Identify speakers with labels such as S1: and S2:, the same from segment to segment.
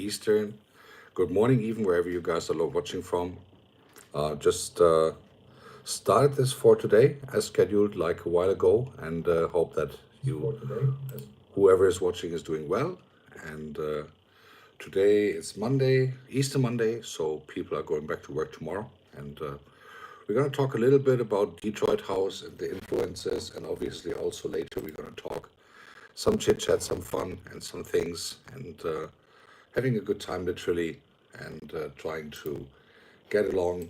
S1: Eastern. Good morning, even wherever you guys are watching from. Just started this for today as scheduled like a while ago, and hope that whoever is watching is doing well. And today it's Monday, Easter Monday, so people are going back to work tomorrow. And we're going to talk a little bit about Detroit House and the influences, and obviously also later we're going to talk some chit chat, some fun, and some things, and having a good time literally, and trying to get along,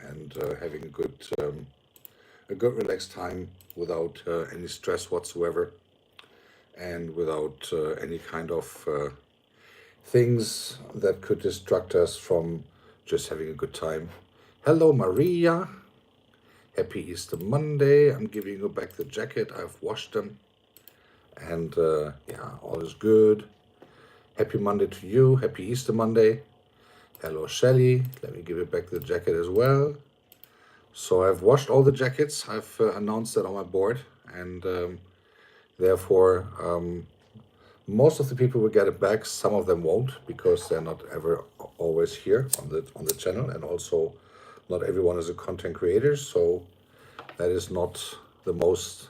S1: and having a good relaxed time without any stress whatsoever, and without any kind of things that could distract us from just having a good time. Hello, Maria. Happy Easter Monday. I'm giving you back the jacket. I've washed them. And yeah, all is good. Happy Monday to you. Happy Easter Monday. Hello, Shelly. Let me give you back the jacket as well. So I've washed all the jackets. I've announced that on my board. And therefore, most of the people will get it back. Some of them won't, because they're not ever always here on the channel. And also, not everyone is a content creator. So that is not the most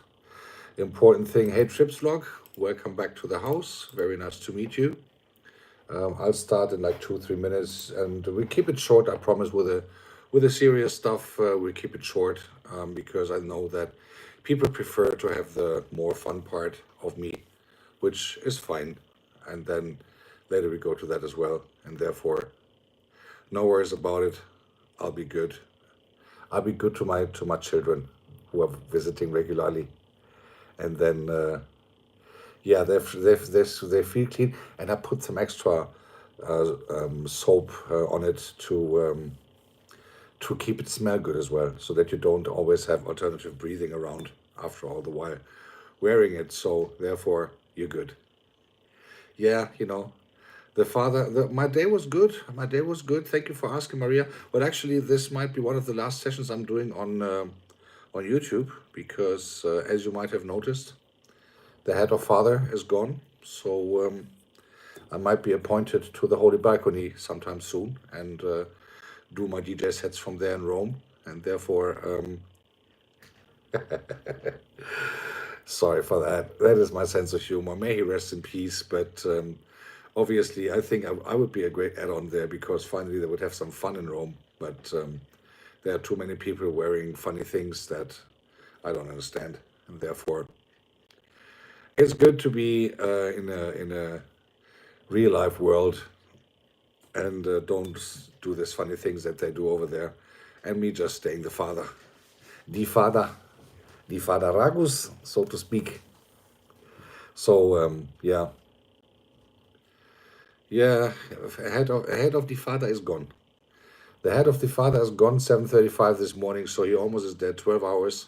S1: important thing. Hey, Trips Vlog, welcome back to the house. Very nice to meet you. I'll start in like 2-3 minutes, and we keep it short. I promise. With the serious stuff, we keep it short because I know that people prefer to have the more fun part of me, which is fine. And then later we go to that as well. And therefore, no worries about it. I'll be good. I'll be good to my children who are visiting regularly. And then, yeah, they feel clean. And I put some extra soap on it to keep it smell good as well, so that you don't always have alternative breathing around after all the while wearing it. So therefore, you're good. Yeah, my day was good. My day was good. Thank you for asking, Maria. But actually, this might be one of the last sessions I'm doing on YouTube, because as you might have noticed, the head of father is gone. So I might be appointed to the Holy Balcony sometime soon, and do my DJ sets from there in Rome. And therefore, sorry for that. That is my sense of humor. May he rest in peace. But obviously, I think I would be a great add-on there, because finally they would have some fun in Rome. But there are too many people wearing funny things that I don't understand, and therefore it's good to be in a real life world, and don't do these funny things that they do over there, and me just staying the father, the father, the father Ragus, so to speak. So yeah, head of the father is gone. The head of the father is gone 7:35 this morning, so he almost is dead. 12 hours,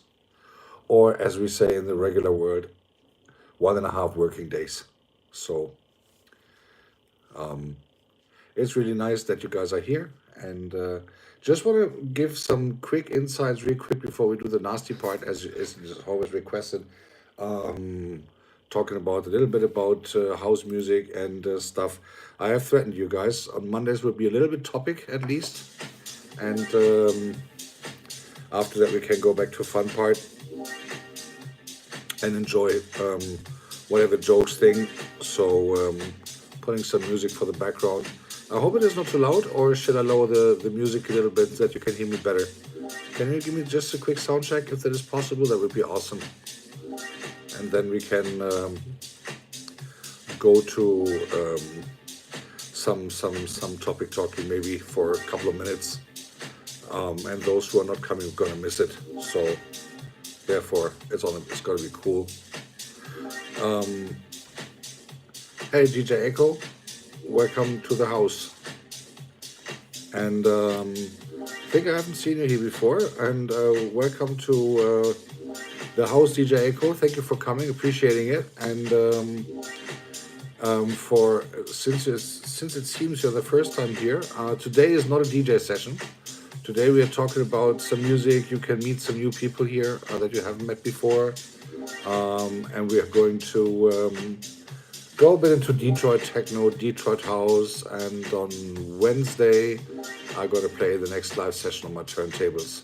S1: or as we say in the regular world, 1.5 working days. So it's really nice that you guys are here, and just want to give some quick insights real quick before we do the nasty part, as is always requested. Talking about a little bit about house music and stuff. I have threatened you guys, on Mondays will be a little bit topic at least, and after that we can go back to fun part and enjoy whatever jokes thing. So putting some music for the background. I hope it is not too loud, or should I lower the music a little bit so that you can hear me better? Can you give me just a quick sound check if that is possible? That would be awesome. And then we can go to some topic talking maybe for a couple of minutes. And those who are not coming are gonna miss it. So therefore, it's gonna be cool. Hey, DJ Echo, welcome to the house. And I think I haven't seen you here before. And welcome to the house, DJ Echo. Thank you for coming, appreciating it. And since it seems you're the first time here, today is not a DJ session. Today we are talking about some music. You can meet some new people here that you haven't met before. And we are going to go a bit into Detroit techno, Detroit house, and on Wednesday I got to play the next live session on my turntables,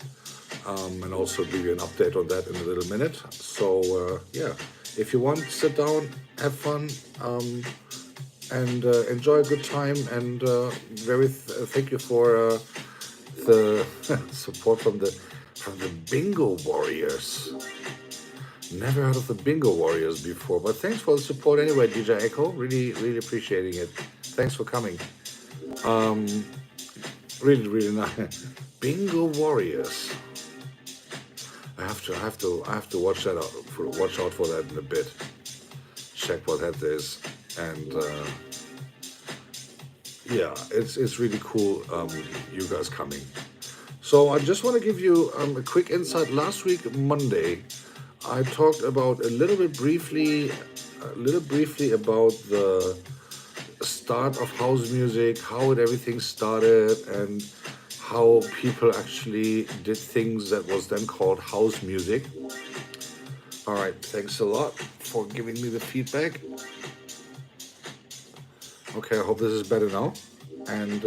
S1: and also give you an update on that in a little minute. So yeah, if you want, sit down, have fun, and enjoy a good time. And thank you for the support from the Bingo Warriors. Never heard of the Bingo Warriors before, but thanks for the support anyway, DJ Echo. Really, really appreciating it. Thanks for coming. Really, really nice. Bingo Warriors. I have to watch that out. Watch out for that in a bit. Check what that is, and yeah, it's really cool. You guys coming. So I just want to give you a quick insight. Last week, Monday, I talked about a little briefly about the start of house music, how everything started, and how people actually did things that was then called house music. All right, thanks a lot for giving me the feedback. Okay, I hope this is better now. And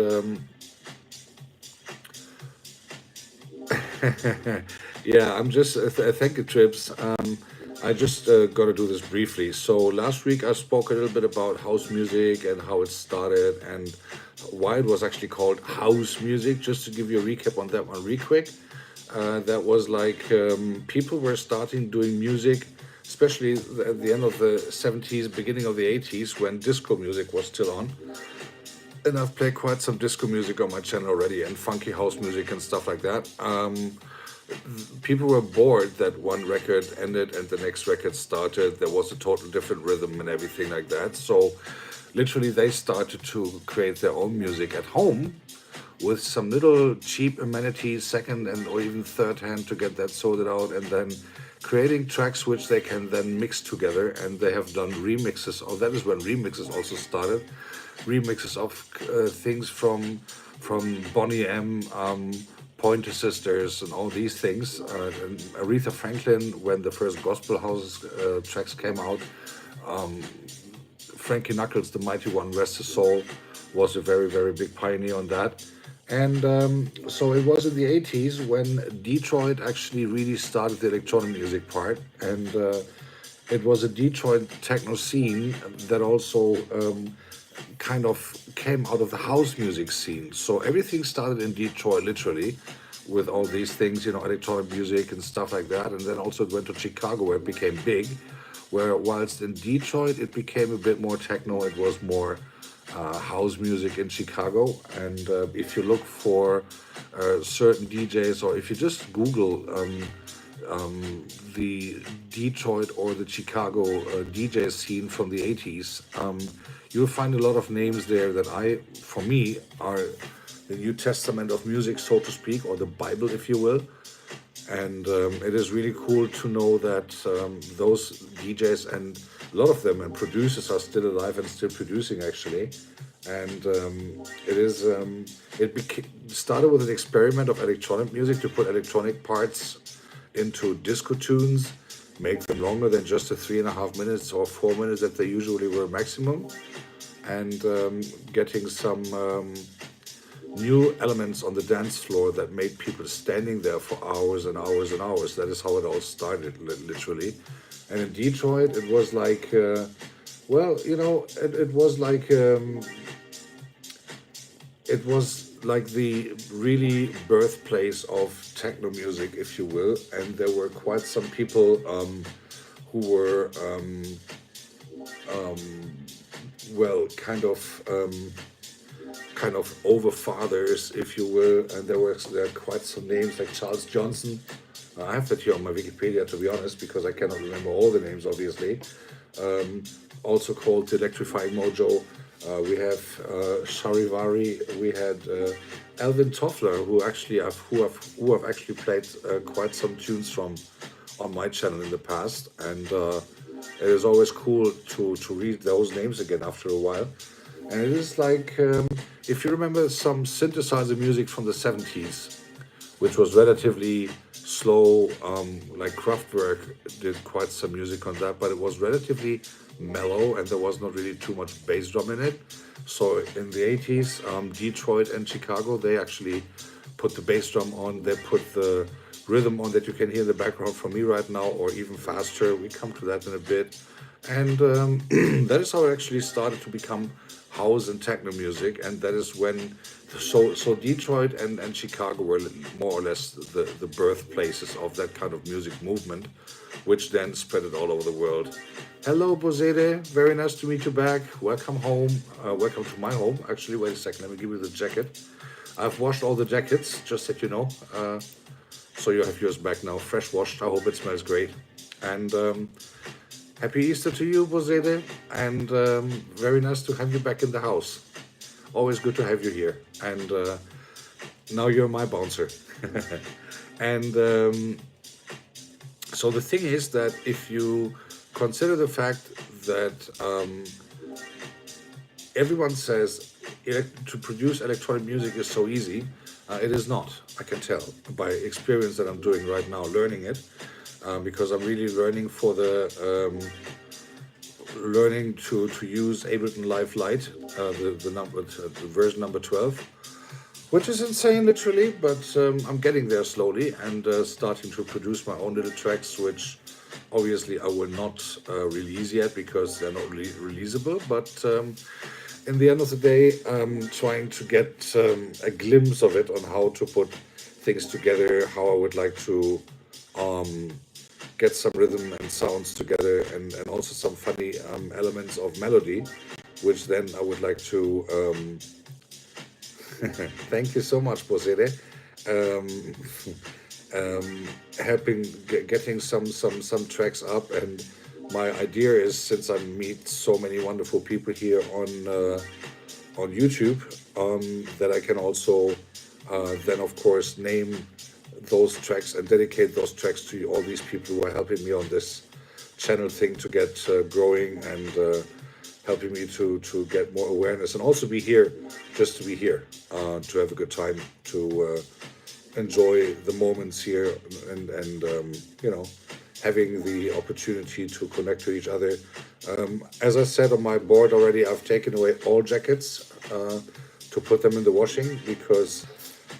S1: yeah, I'm just thank you, Trips. I just got to do this briefly. So last week I spoke a little bit about house music and how it started and why it was actually called house music. Just to give you a recap on that one, real quick. That was like people were starting doing music, especially at the end of the 70s, beginning of the 80s, when disco music was still on. And I've played quite some disco music on my channel already, and funky house music and stuff like that. People were bored that one record ended and the next record started. There was a total different rhythm and everything like that. So literally they started to create their own music at home with some little cheap amenities, second and or even third hand, to get that sorted out, and then creating tracks which they can then mix together. And they have done remixes. Oh, that is when remixes also started. Remixes of things from Bonnie M, Pointer Sisters, and all these things. And Aretha Franklin, when the first gospel house tracks came out. Frankie Knuckles, the mighty one, rest his soul, was a very, very big pioneer on that. And so it was in the 80s when Detroit actually really started the electronic music part. And it was a Detroit techno scene that also kind of came out of the house music scene. So everything started in Detroit, literally, with all these things, electronic music and stuff like that. And then also it went to Chicago, where it became big, where whilst in Detroit it became a bit more techno, it was more house music in Chicago. And if you look for certain DJs, or if you just Google the Detroit or the Chicago DJ scene from the 80s, you'll find a lot of names there that for me, are the New Testament of music, so to speak, or the Bible, if you will. And it is really cool to know that those DJs, and a lot of them, and producers, are still alive and still producing, actually. And started with an experiment of electronic music, to put electronic parts into disco tunes, make them longer than just the 3.5 minutes or 4 minutes that they usually were maximum, and getting some new elements on the dance floor that made people standing there for hours and hours and hours. That is how it all started, literally. And in Detroit, it was like, it was like the really birthplace of techno music, if you will. And there were quite some people who were, kind of overfathers, if you will. And there are quite some names like Charles Johnson. I have that here on my Wikipedia, to be honest, because I cannot remember all the names, obviously. Also called the Electrifying Mojo. We have Charivari. We had Alvin Toffler, who have actually played quite some tunes from on my channel in the past. And it is always cool to read those names again after a while. And it is like, if you remember some synthesizer music from the 70s, which was relatively slow, like Kraftwerk did quite some music on that, but it was relatively mellow, and there was not really too much bass drum in it. So in the 80s, Detroit and Chicago, they actually put the bass drum on, they put the rhythm on that you can hear in the background from me right now, or even faster. We come to that in a bit. And that is how it actually started to become house and techno music. And that is when, so Detroit and Chicago were more or less the birthplaces of that kind of music movement, which then spread it all over the world. Hello, Bozede. Very nice to meet you back. Welcome home. Welcome to my home. Actually, wait a second. Let me give you the jacket. I've washed all the jackets, just that you know. So you have yours back now, fresh washed. I hope it smells great. And happy Easter to you, Bozede. And very nice to have you back in the house. Always good to have you here. And now you're my bouncer. And so the thing is that if you consider the fact that everyone says to produce electronic music is so easy, it is not. I can tell by experience that I'm doing right now, learning it, because I'm really learning for the learning to use Ableton Live Lite, the version number 12, which is insane, literally. But I'm getting there slowly and starting to produce my own little tracks, which obviously I will not release yet because they're not really releasable. But in the end of the day, I'm trying to get a glimpse of it on how to put things together, how I would like to get some rhythm and sounds together, and also some funny elements of melody, which then I would like to thank you so much, Bozede. Helping getting some tracks up. And my idea is, since I meet so many wonderful people here on YouTube, that I can also then of course name those tracks and dedicate those tracks to all these people who are helping me on this channel thing to get growing, and helping me to get more awareness, and also be here just to be here, to have a good time, to enjoy the moments here, and you know, having the opportunity to connect to each other. As I said on my board already, I've taken away all jackets to put them in the washing, because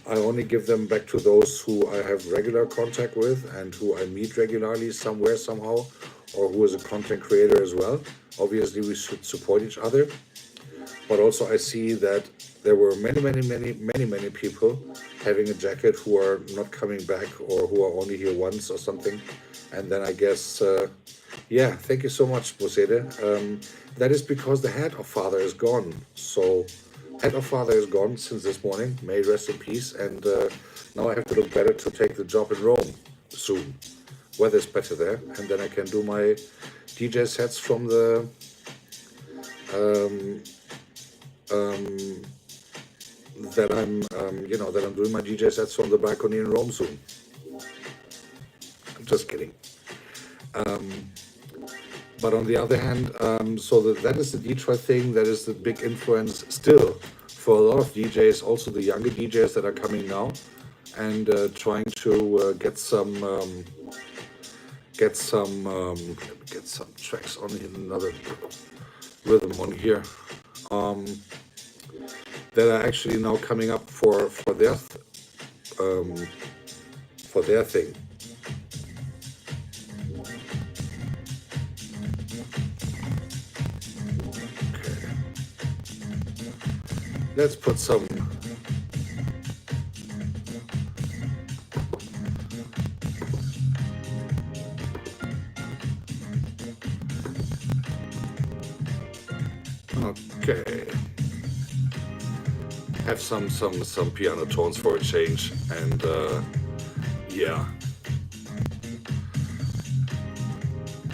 S1: I only give them back to those who I have regular contact with and who I meet regularly somewhere, somehow, or who is a content creator as well. Obviously, we should support each other. But also I see that there were many people having a jacket who are not coming back, or who are only here once or something. And then I guess, yeah, thank you so much, Bozede. That is because the head of father is gone. So head of father is gone since this morning. May he rest in peace. And now I have to look better to take the job in Rome soon. Weather's better there. And then I can do my DJ sets from the that I'm doing my DJ sets from the balcony in Rome soon. I'm just kidding. But on the other hand, so that is the Detroit thing. That is the big influence still for a lot of DJs, also the younger DJs that are coming now, and trying to get some tracks on another rhythm on here. That are actually now coming up for their thing. Okay. Let's put some. Okay. Have some piano tones for a change, and yeah.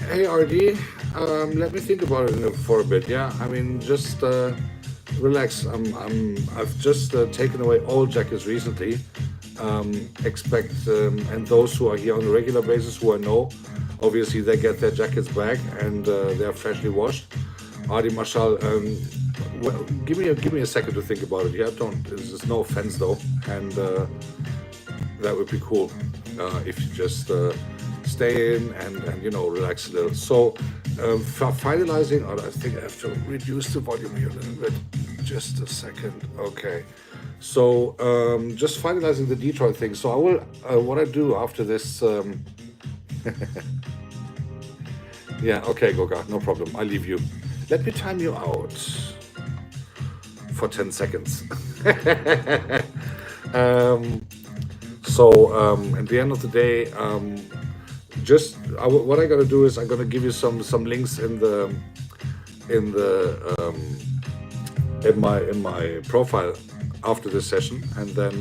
S1: Hey RD, let me think about it for a bit. Yeah, I mean, just relax. I've just taken away all jackets recently. And those who are here on a regular basis, who I know, obviously they get their jackets back, and they are freshly washed. Adi Marshall, well, give me a second to think about it. Yeah, there's no offense though, and that would be cool if you just stay in and you know, relax a little. So finalizing, I think I have to reduce the volume here a little bit. Just a second. Okay. So just finalizing the Detroit thing. So I will, what I do after this, yeah, okay, Goga, no problem. I'll leave you. Let me time you out for 10 seconds. At the end of the day, what I gotta do is I'm gonna give you some links in my profile after this session, and then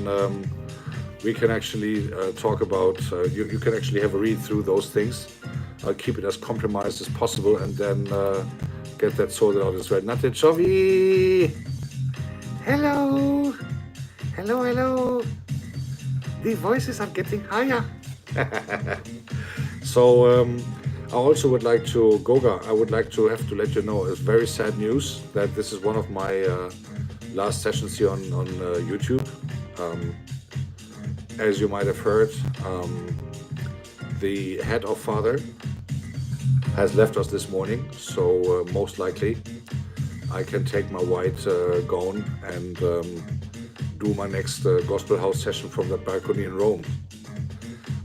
S1: we can actually talk about. You can actually have a read through those things. I'll keep it as compromised as possible, and then get that sorted out as well. Nate Chovi, hello, hello, hello. The voices are getting higher. So I also would like to, Goga, I would like to have to let you know, it's very sad news that this is one of my last sessions here on YouTube. As you might have heard, the head of father has left us this morning, so most likely I can take my white gown and do my next gospel house session from the balcony in Rome.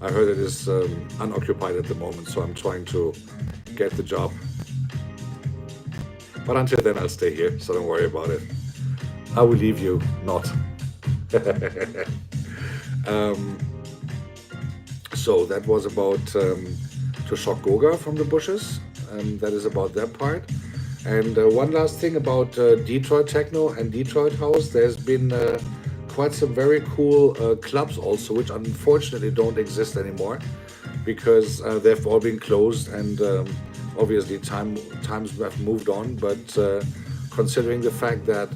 S1: I heard it is unoccupied at the moment, so I'm trying to get the job. But until then, I'll stay here, so don't worry about it. I will leave you not. So that was about to shock Goga from the bushes. That is about that part. And one last thing about Detroit Techno and Detroit House. There's been quite some very cool clubs also, which unfortunately don't exist anymore because they've all been closed, and obviously times have moved on. But considering the fact that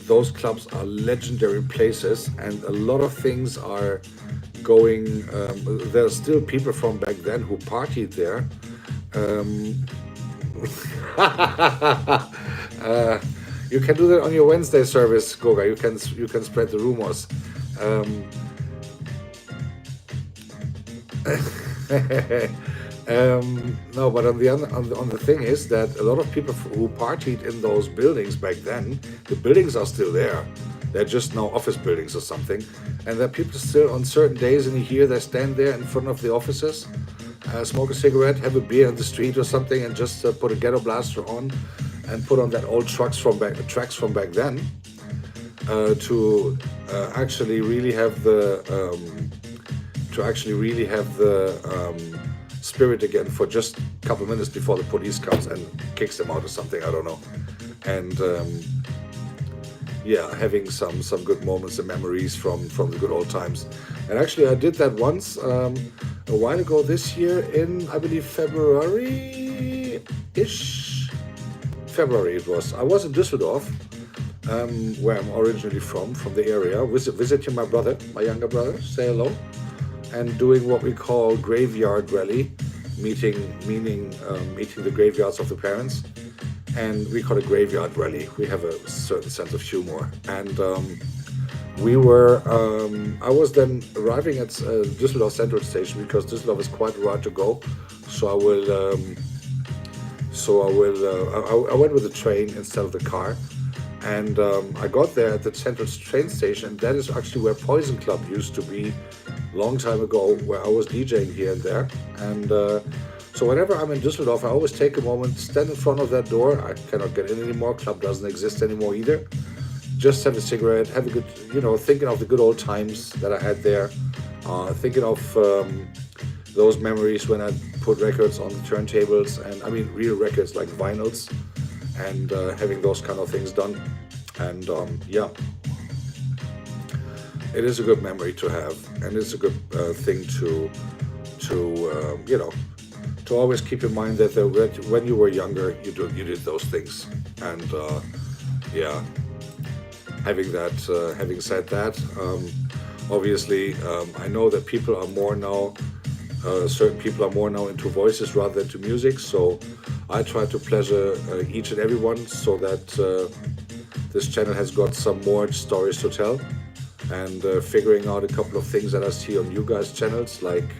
S1: those clubs are legendary places and a lot of things are going, there are still people from back then who partied there. You can do that on your Wednesday service, Goga. You can spread the rumors. No, but on the thing is that a lot of people who partied in those buildings back then, the buildings are still there. They're just now office buildings or something, and there are people still on certain days in the year they stand there in front of the offices, smoke a cigarette, have a beer in the street or something, and just put a ghetto blaster on and put on that old tracks from back then to actually really have the spirit again for just a couple of minutes before the police comes and kicks them out or something. I don't know. And yeah, having some good moments and memories from the good old times. And actually, I did that once a while ago this year in, I believe, February-ish. February it was. I was in Düsseldorf, where I'm originally from the area, visiting my brother, my younger brother, say hello, and doing what we call graveyard rally, meeting the graveyards of the parents, and we call it graveyard rally. We have a certain sense of humor, and we were. I was then arriving at Düsseldorf Central Station because Düsseldorf is quite a ride to go, so I went with the train instead of the car, and I got there at the Central train station. That is actually where Poison Club used to be, long time ago, where I was DJing here and there. And so whenever I'm in Düsseldorf, I always take a moment, stand in front of that door. I cannot get in anymore. Club doesn't exist anymore either. Just have a cigarette, have a good, thinking of the good old times that I had there, thinking of those memories when I put records on the turntables, and I mean real records like vinyls, and having those kind of things done. And yeah, it is a good memory to have, and it's a good thing to always keep in mind that when you were younger, you did those things. And yeah, having said that, obviously I know that people are more now. Certain people are more now into voices rather than to music, so I try to pleasure each and everyone so that this channel has got some more stories to tell, and figuring out a couple of things that I see on you guys' channels, like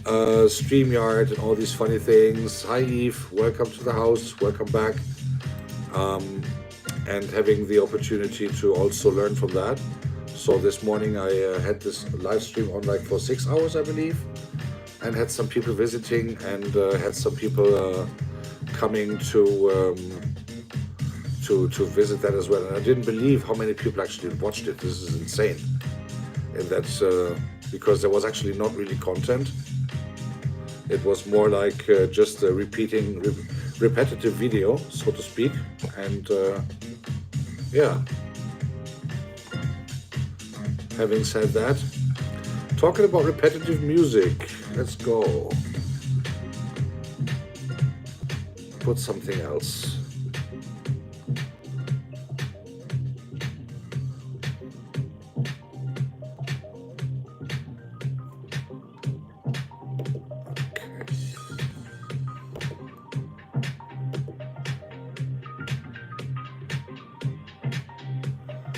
S1: StreamYard and all these funny things. Hi Eve, welcome to the house, welcome back. And having the opportunity to also learn from that. So this morning I had this live stream on like for 6 hours, I believe, and had some people visiting and had some people coming to visit that as well. And I didn't believe how many people actually watched it. This is insane. And that's because there was actually not really content. It was more like just a repetitive video, so to speak. And yeah. Having said that, talking about repetitive music, let's go. Put something else.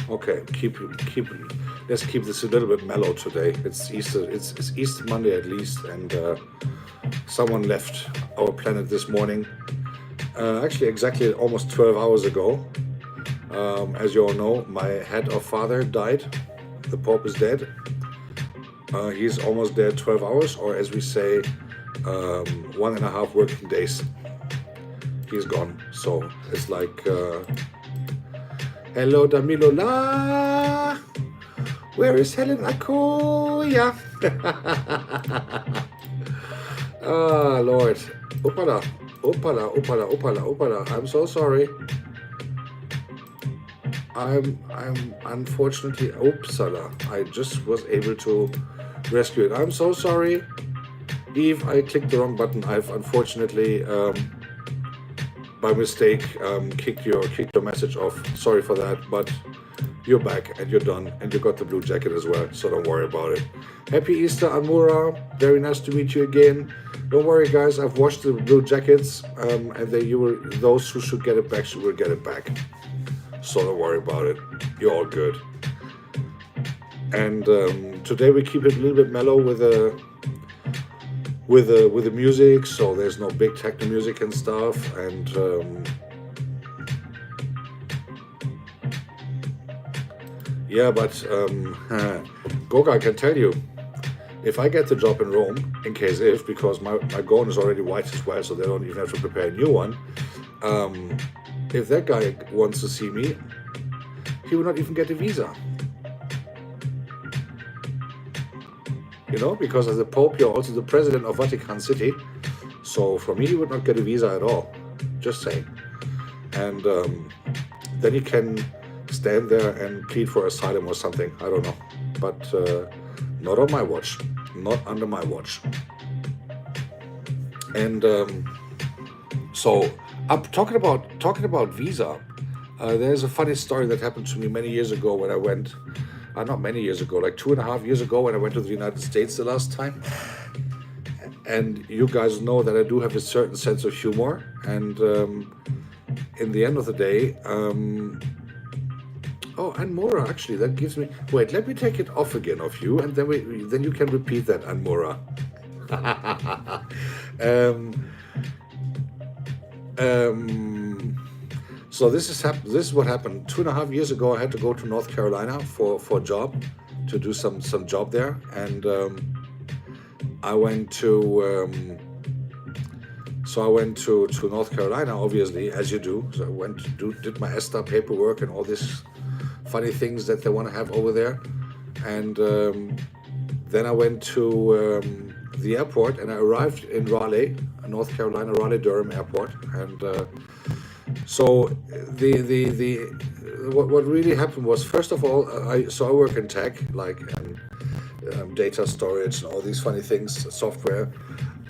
S1: Okay, let's keep this a little bit mellow today. It's Easter. It's Easter Monday at least, and someone left our planet this morning. Actually, exactly almost 12 hours ago. As you all know, my head of father died. The Pope is dead. He's almost dead 12 hours, or as we say, 1.5 working days. He's gone. So it's like. Hello, Damilola. Where is Helen Akoya? Ah, Lord. Opala, opala, opala, opala, opala. I'm so sorry. I'm unfortunately, oopsala. I just was able to rescue it. I'm so sorry. Eve, I clicked the wrong button. I've unfortunately, by mistake, kicked your message off. Sorry for that, but you're back and you're done, and you got the blue jacket as well, so don't worry about it. Happy Easter, Amura. Very nice to meet you again. Don't worry, guys. I've washed the blue jackets, and those who should get it back will get it back. So don't worry about it. You're all good. And today we keep it a little bit mellow with the music, so there's no big techno music and stuff, and yeah, but Goga, I can tell you, if I get the job in Rome, in case if, because my gown is already white as well, so they don't even have to prepare a new one. If that guy wants to see me, he will not even get a visa. You know, because as the Pope, you're also the president of Vatican City. So for me, he would not get a visa at all. Just saying. And then he can stand there and plead for asylum or something. I don't know. But not on my watch. Not under my watch. And so, talking about visa, there's a funny story that happened to me many years ago when I went. Not many years ago, like 2.5 years ago when I went to the United States the last time. And you guys know that I do have a certain sense of humor. And in the end of the day, oh, and Mora, actually, that gives me... Wait, let me take it off again of you, and then you can repeat that, Anmora. So this is what happened. 2.5 years ago, I had to go to North Carolina for a job, to do some job there, and I went to North Carolina, obviously, as you do. So I did my ESTA paperwork and all this funny things that they want to have over there, and then I went to the airport, and I arrived in Raleigh, North Carolina, Raleigh-Durham Airport, and so what really happened was, first of all, I work in tech, like data storage and all these funny things, software,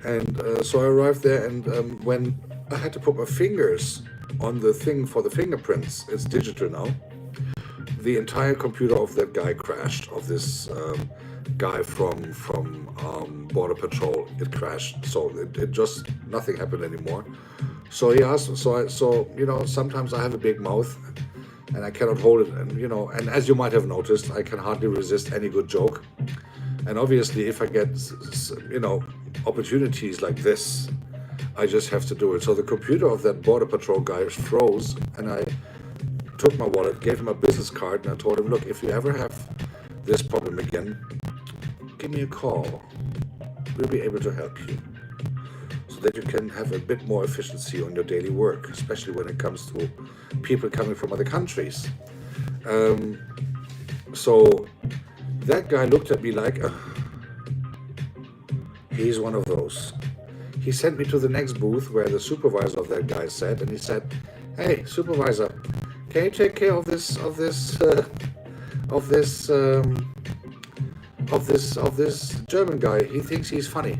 S1: and so I arrived there, and when I had to put my fingers on the thing for the fingerprints, it's digital now, the entire computer of that guy crashed, of this guy from Border Patrol. It crashed, so it just, nothing happened anymore. So he asked, so you know, sometimes I have a big mouth and I cannot hold it, and you know, and as you might have noticed, I can hardly resist any good joke. And obviously, if I get, you know, opportunities like this, I just have to do it. So the computer of that border patrol guy froze, and I took my wallet, gave him a business card, and I told him, look, if you ever have this problem again, give me a call. We'll be able to help you, so that you can have a bit more efficiency on your daily work, especially when it comes to people coming from other countries. So that guy looked at me like, he's one of those. He sent me to the next booth where the supervisor of that guy sat, and he said, hey, supervisor, can you take care of this German guy? He thinks he's funny.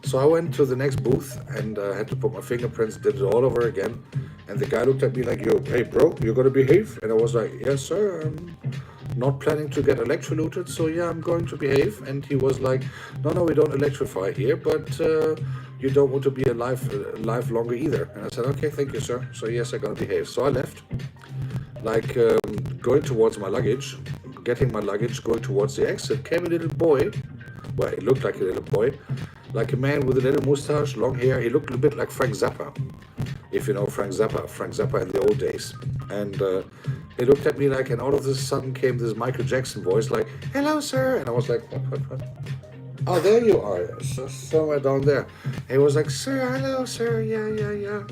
S1: So I went to the next booth and had to put my fingerprints, did it all over again. And the guy looked at me like, yo, hey bro, you're gonna behave? And I was like, yes sir, I'm not planning to get electrocuted, so yeah, I'm going to behave. And he was like, no, we don't electrify here, but you don't want to be alive longer either. And I said, okay, thank you sir. So yes, I'm gonna behave. So I left, like going towards my luggage, getting my luggage, going towards the exit, came a little boy. Well, he looked like a little boy, like a man with a little mustache, long hair. He looked a bit like Frank Zappa, if you know Frank Zappa in the old days. And he looked at me like, and all of a sudden came this Michael Jackson voice like, hello sir. And I was like, what? Oh, there you are, somewhere down there. And he was like, sir, hello sir, yeah.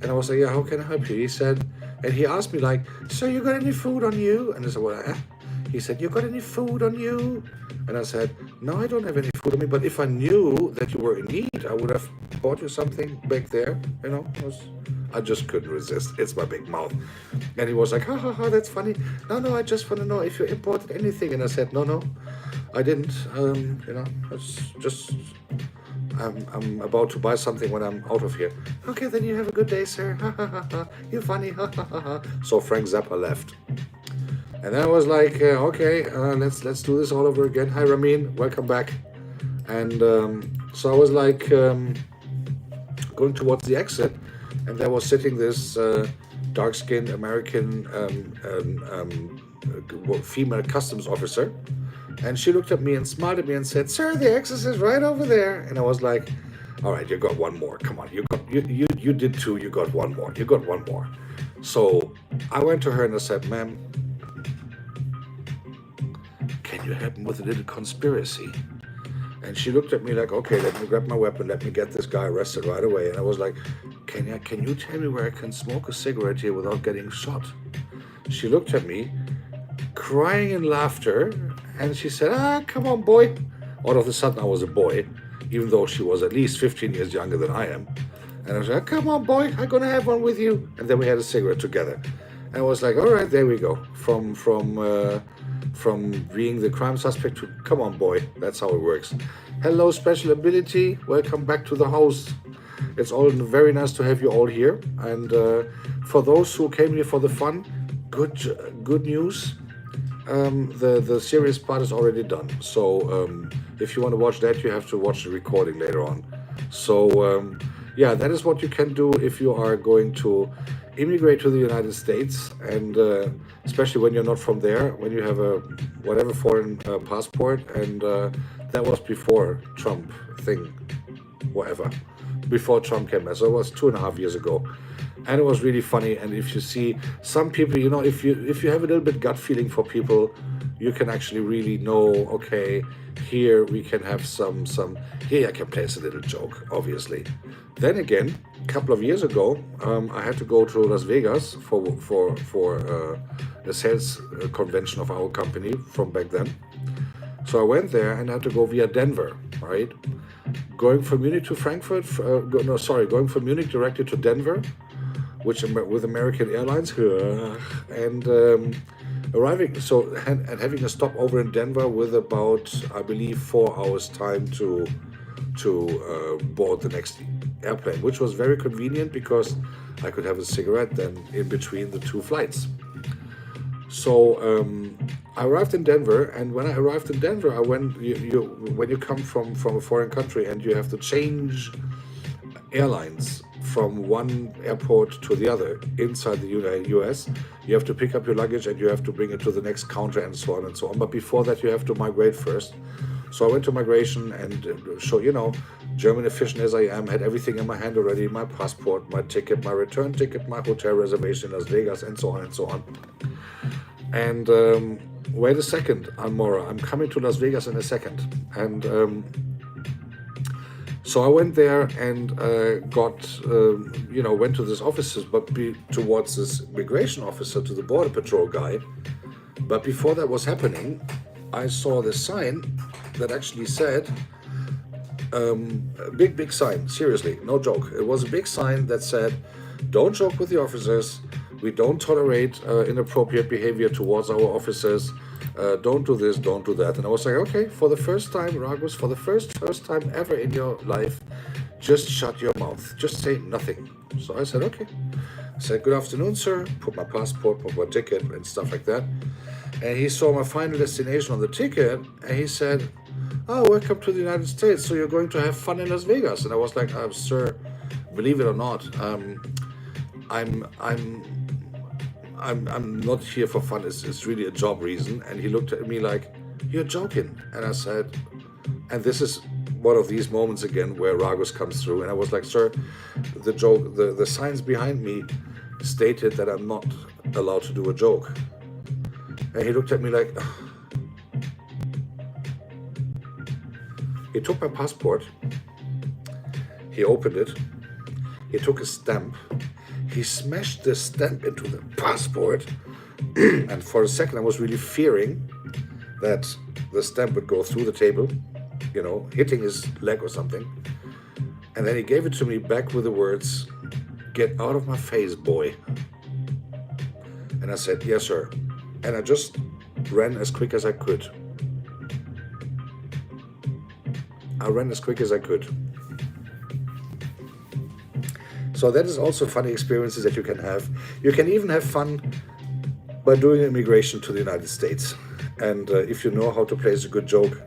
S1: And I was like, yeah, how can I help you? He said, and he asked me like, sir, you got any food on you? And I said, well, He said, you got any food on you? And I said, no, I don't have any food on me, but if I knew that you were in need, I would have bought you something back there, you know. I just couldn't resist. It's my big mouth. And he was like, ha, that's funny. No, I just want to know if you imported anything. And I said, no, I didn't. It's just, I'm about to buy something when I'm out of here. Okay, then you have a good day, sir. You're funny. So Frank Zappa left. And then I was like, okay, let's do this all over again. Hi, Ramin, welcome back. And so I was like going towards the exit, and there was sitting this dark-skinned American female customs officer, and she looked at me and smiled at me and said, "Sir, the exit is right over there." And I was like, "All right, you got one more. Come on, you did two. You got one more. You got one more." So I went to her and I said, "Ma'am, can you help me with a little conspiracy?" And she looked at me like, okay, let me grab my weapon, let me get this guy arrested right away. And I was like, can you tell me where I can smoke a cigarette here without getting shot? She looked at me, crying in laughter, and she said, come on, boy. All of a sudden, I was a boy, even though she was at least 15 years younger than I am. And I was like, come on, boy, I'm gonna have one with you. And then we had a cigarette together. And I was like, all right, there we go. From being the crime suspect to, come on, boy, that's how it works. Hello, Special Ability, welcome back to the house. It's all very nice to have you all here. And for those who came here for the fun, good news. The serious part is already done. So if you want to watch that, you have to watch the recording later on. So yeah, that is what you can do if you are going to immigrate to the United States, and especially when you're not from there, when you have a whatever foreign passport, and that was before Trump thing, whatever, before Trump came there. So it was 2.5 years ago, and it was really funny. And if you see some people, you know, if you have a little bit gut feeling for people, you can actually really know, okay, here we can have some here I can place a little joke, obviously. Then again, a couple of years ago, I had to go to Las Vegas for a sales convention of our company from back then. So I went there and had to go via Denver, right? Going from Munich to Frankfurt, going from Munich directly to Denver, with American Airlines, and arriving, and having a stop over in Denver with about, I believe, 4 hours time to board the next airplane, which was very convenient because I could have a cigarette then in between the two flights. So I arrived in Denver, and when I arrived in Denver, when you come from a foreign country and you have to change airlines from one airport to the other inside the US, you have to pick up your luggage and you have to bring it to the next counter and so on and so on. But before that, you have to migrate first. So I went to migration and German efficient as I am, had everything in my hand already, my passport, my ticket, my return ticket, my hotel reservation in Las Vegas, and so on and so on. And wait a second, Almora, I'm coming to Las Vegas in a second. And so I went there and went to this offices, but towards this immigration officer, to the border patrol guy. But before that was happening, I saw this sign that actually said, a big sign, seriously, no joke. It was a big sign that said, don't joke with the officers. We don't tolerate inappropriate behavior towards our officers. Don't do this, don't do that. And I was like, okay, for the first time, Ragus, for the first time ever in your life, just shut your mouth. Just say nothing. So I said, okay. I said, good afternoon, sir. Put my passport, put my ticket and stuff like that. And he saw my final destination on the ticket and he said, oh, welcome to the United States. So you're going to have fun in Las Vegas. And I was like, sir, believe it or not, I'm not here for fun. It's really a job reason. And he looked at me like, you're joking. And I said, and this is one of these moments again where Ragus comes through. And I was like, sir, the joke, the signs behind me stated that I'm not allowed to do a joke. And he looked at me like, he took my passport, he opened it, he took a stamp, he smashed the stamp into the passport, and for a second I was really fearing that the stamp would go through the table, hitting his leg or something. And then he gave it to me back with the words, get out of my face, boy. And I said, yes, sir. And I just ran as quick as I could. I ran as quick as I could. So that is also funny experiences that you can have. You can even have fun by doing immigration to the United States. And if you know how to place a good joke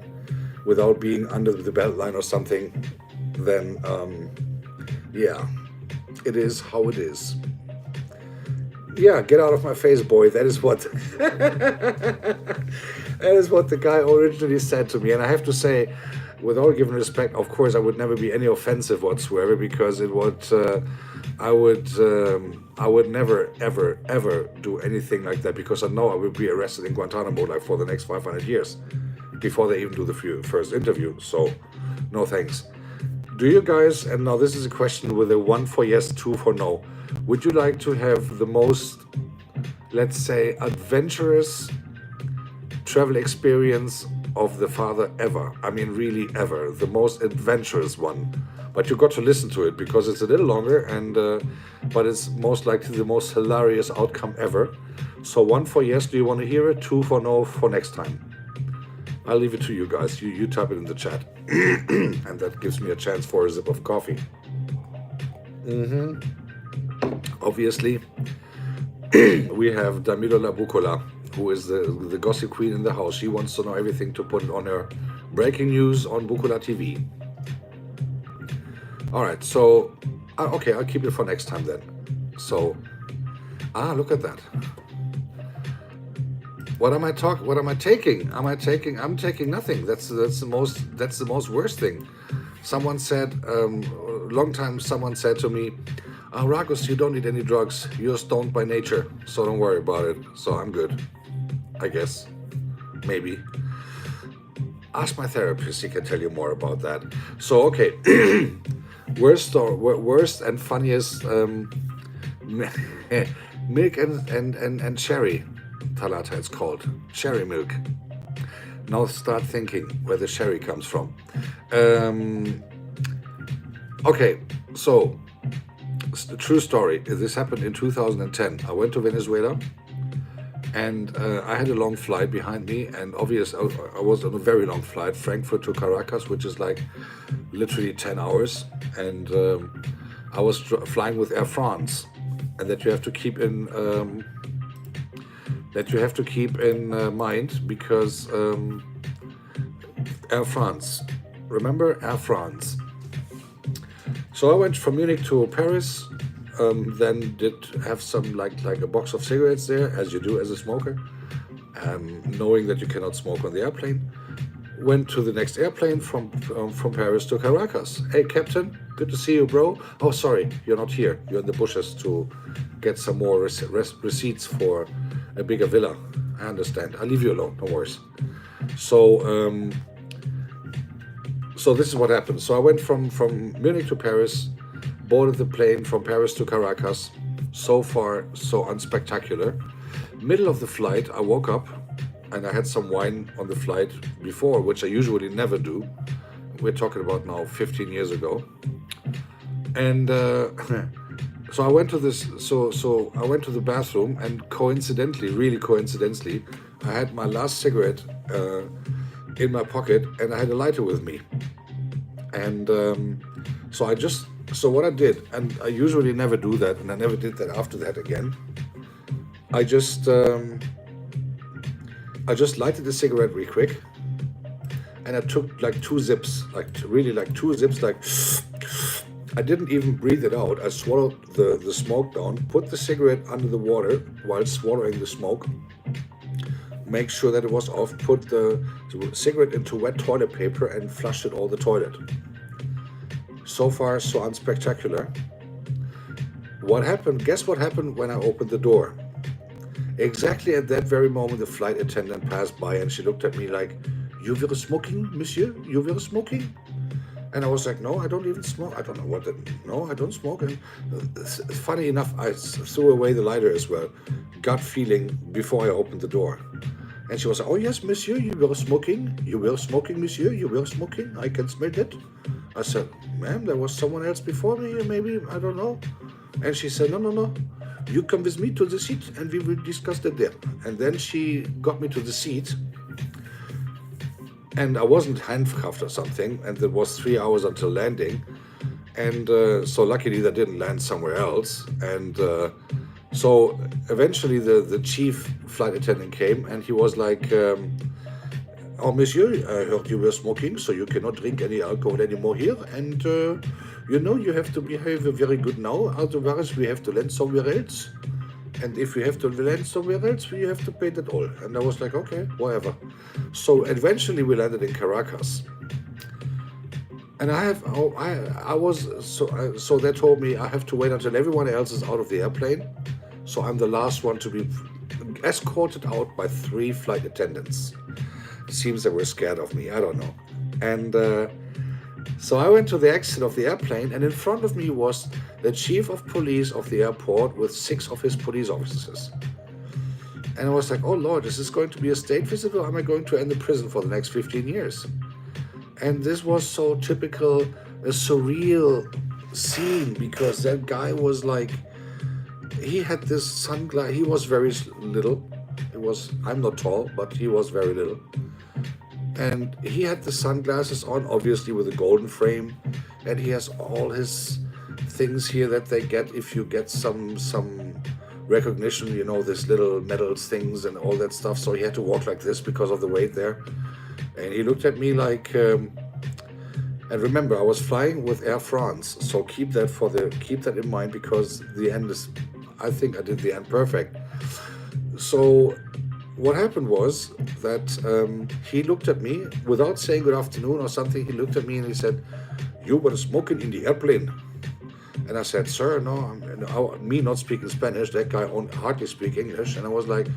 S1: without being under the belt line or something, then yeah, it is how it is. Yeah, get out of my face, boy. That is what that is what the guy originally said to me. And I have to say, with all given respect, of course, I would never be any offensive whatsoever, because it would I would never ever do anything like that, because I know I will be arrested in Guantanamo like for the next 500 years before they even do the first interview. So no thanks. Do you guys, and now this is a question with a 1 for yes, 2 for no, would you like to have the most, let's say, adventurous travel experience of the father ever? I mean, really ever. The most adventurous one. But you got to listen to it because it's a little longer, and but it's most likely the most hilarious outcome ever. So 1 for yes, do you want to hear it? 2 for no for next time. I'll leave it to you guys. You type it in the chat. And that gives me a chance for a sip of coffee. Obviously, we have Damilola Bukola, who is the gossip queen in the house. She wants to know everything to put it on her breaking news on Bukola TV. All right, so, okay, I'll keep it for next time then. So, look at that. What am I taking? I'm taking nothing. That's the most worst thing. Someone said, long time someone said to me, Ragus, you don't need any drugs. You're stoned by nature, so don't worry about it. So I'm good, I guess. Maybe. Ask my therapist, he can tell you more about that. So, okay. Worst and funniest milk and cherry. Talata, it's called cherry milk. Now start thinking where the sherry comes from. Okay, so true story. This happened in 2010. I went to Venezuela, and I had a long flight behind me, and obviously I was on a very long flight, Frankfurt to Caracas, which is like literally 10 hours, and I was flying with Air France, and that you have to keep in mind, because Air France, remember Air France. So I went from Munich to Paris, then did have some like a box of cigarettes there, as you do as a smoker, knowing that you cannot smoke on the airplane. went to the next airplane from Paris to Caracas. Hey, Captain, good to see you, bro. Oh, sorry, you're not here. You're in the bushes to get some more receipts for a bigger villa. I understand. I'll leave you alone. No worries. So, so this is what happened. So I went from Munich to Paris, boarded the plane from Paris to Caracas. So far, so unspectacular. Middle of the flight, I woke up and I had some wine on the flight before, which I usually never do. We're talking about now 15 years ago. And so I went to this. So I went to the bathroom, and coincidentally, really coincidentally, I had my last cigarette in my pocket, and I had a lighter with me. And so what I did, and I usually never do that, and I never did that after that again. I just lighted the cigarette real quick, and I took like 2 zips, like really like 2 zips, like I didn't even breathe it out. I swallowed the smoke down, put the cigarette under the water while swallowing the smoke, make sure that it was off, put the cigarette into wet toilet paper and flushed it all the toilet. So far, so unspectacular. What happened? Guess what happened when I opened the door? Exactly at that very moment, the flight attendant passed by and she looked at me like, "You were smoking, monsieur? You were smoking?" And I was like, "No, I don't even smoke. I don't know what no, I don't smoke." And funny enough, I threw away the lighter as well. Gut feeling before I opened the door. And she was like, "Oh yes, monsieur, you were smoking. You were smoking, monsieur. You were smoking. I can smell it." I said, "Ma'am, there was someone else before me, maybe, I don't know." And she said, No. You come with me to the seat and we will discuss that there." And then she got me to the seat, and I wasn't handcuffed or something, and it was 3 hours until landing. And so luckily that didn't land somewhere else. And so eventually the chief flight attendant came, and he was like, "Oh, monsieur, I heard you were smoking, so you cannot drink any alcohol anymore here. And you have to behave very good now, otherwise we have to land somewhere else. And if we have to land somewhere else, we have to pay that all." And I was like, "Okay, whatever." So eventually we landed in Caracas. And so they told me I have to wait until everyone else is out of the airplane. So I'm the last one to be escorted out by 3 flight attendants. Seems they were scared of me, I don't know. And so I went to the exit of the airplane, and in front of me was the chief of police of the airport with 6 of his police officers. And I was like, "Oh Lord, is this going to be a state visit, or am I going to end in prison for the next 15 years? And this was so typical, a surreal scene, because that guy was like, he had this sunglass, he was very little. I'm not tall, but he was very little. And he had the sunglasses on, obviously with a golden frame, and he has all his things here that they get if you get some recognition, this little medals things and all that stuff. So he had to walk like this because of the weight there. And he looked at me like, and remember, I was flying with Air France, so keep that in mind, because the end is, I think I did the end perfect. So what happened was that he looked at me without saying good afternoon or something. He looked at me and he said, "You were smoking in the airplane." And I said, "Sir, no." Me not speaking Spanish, that guy hardly speak English. And I was like,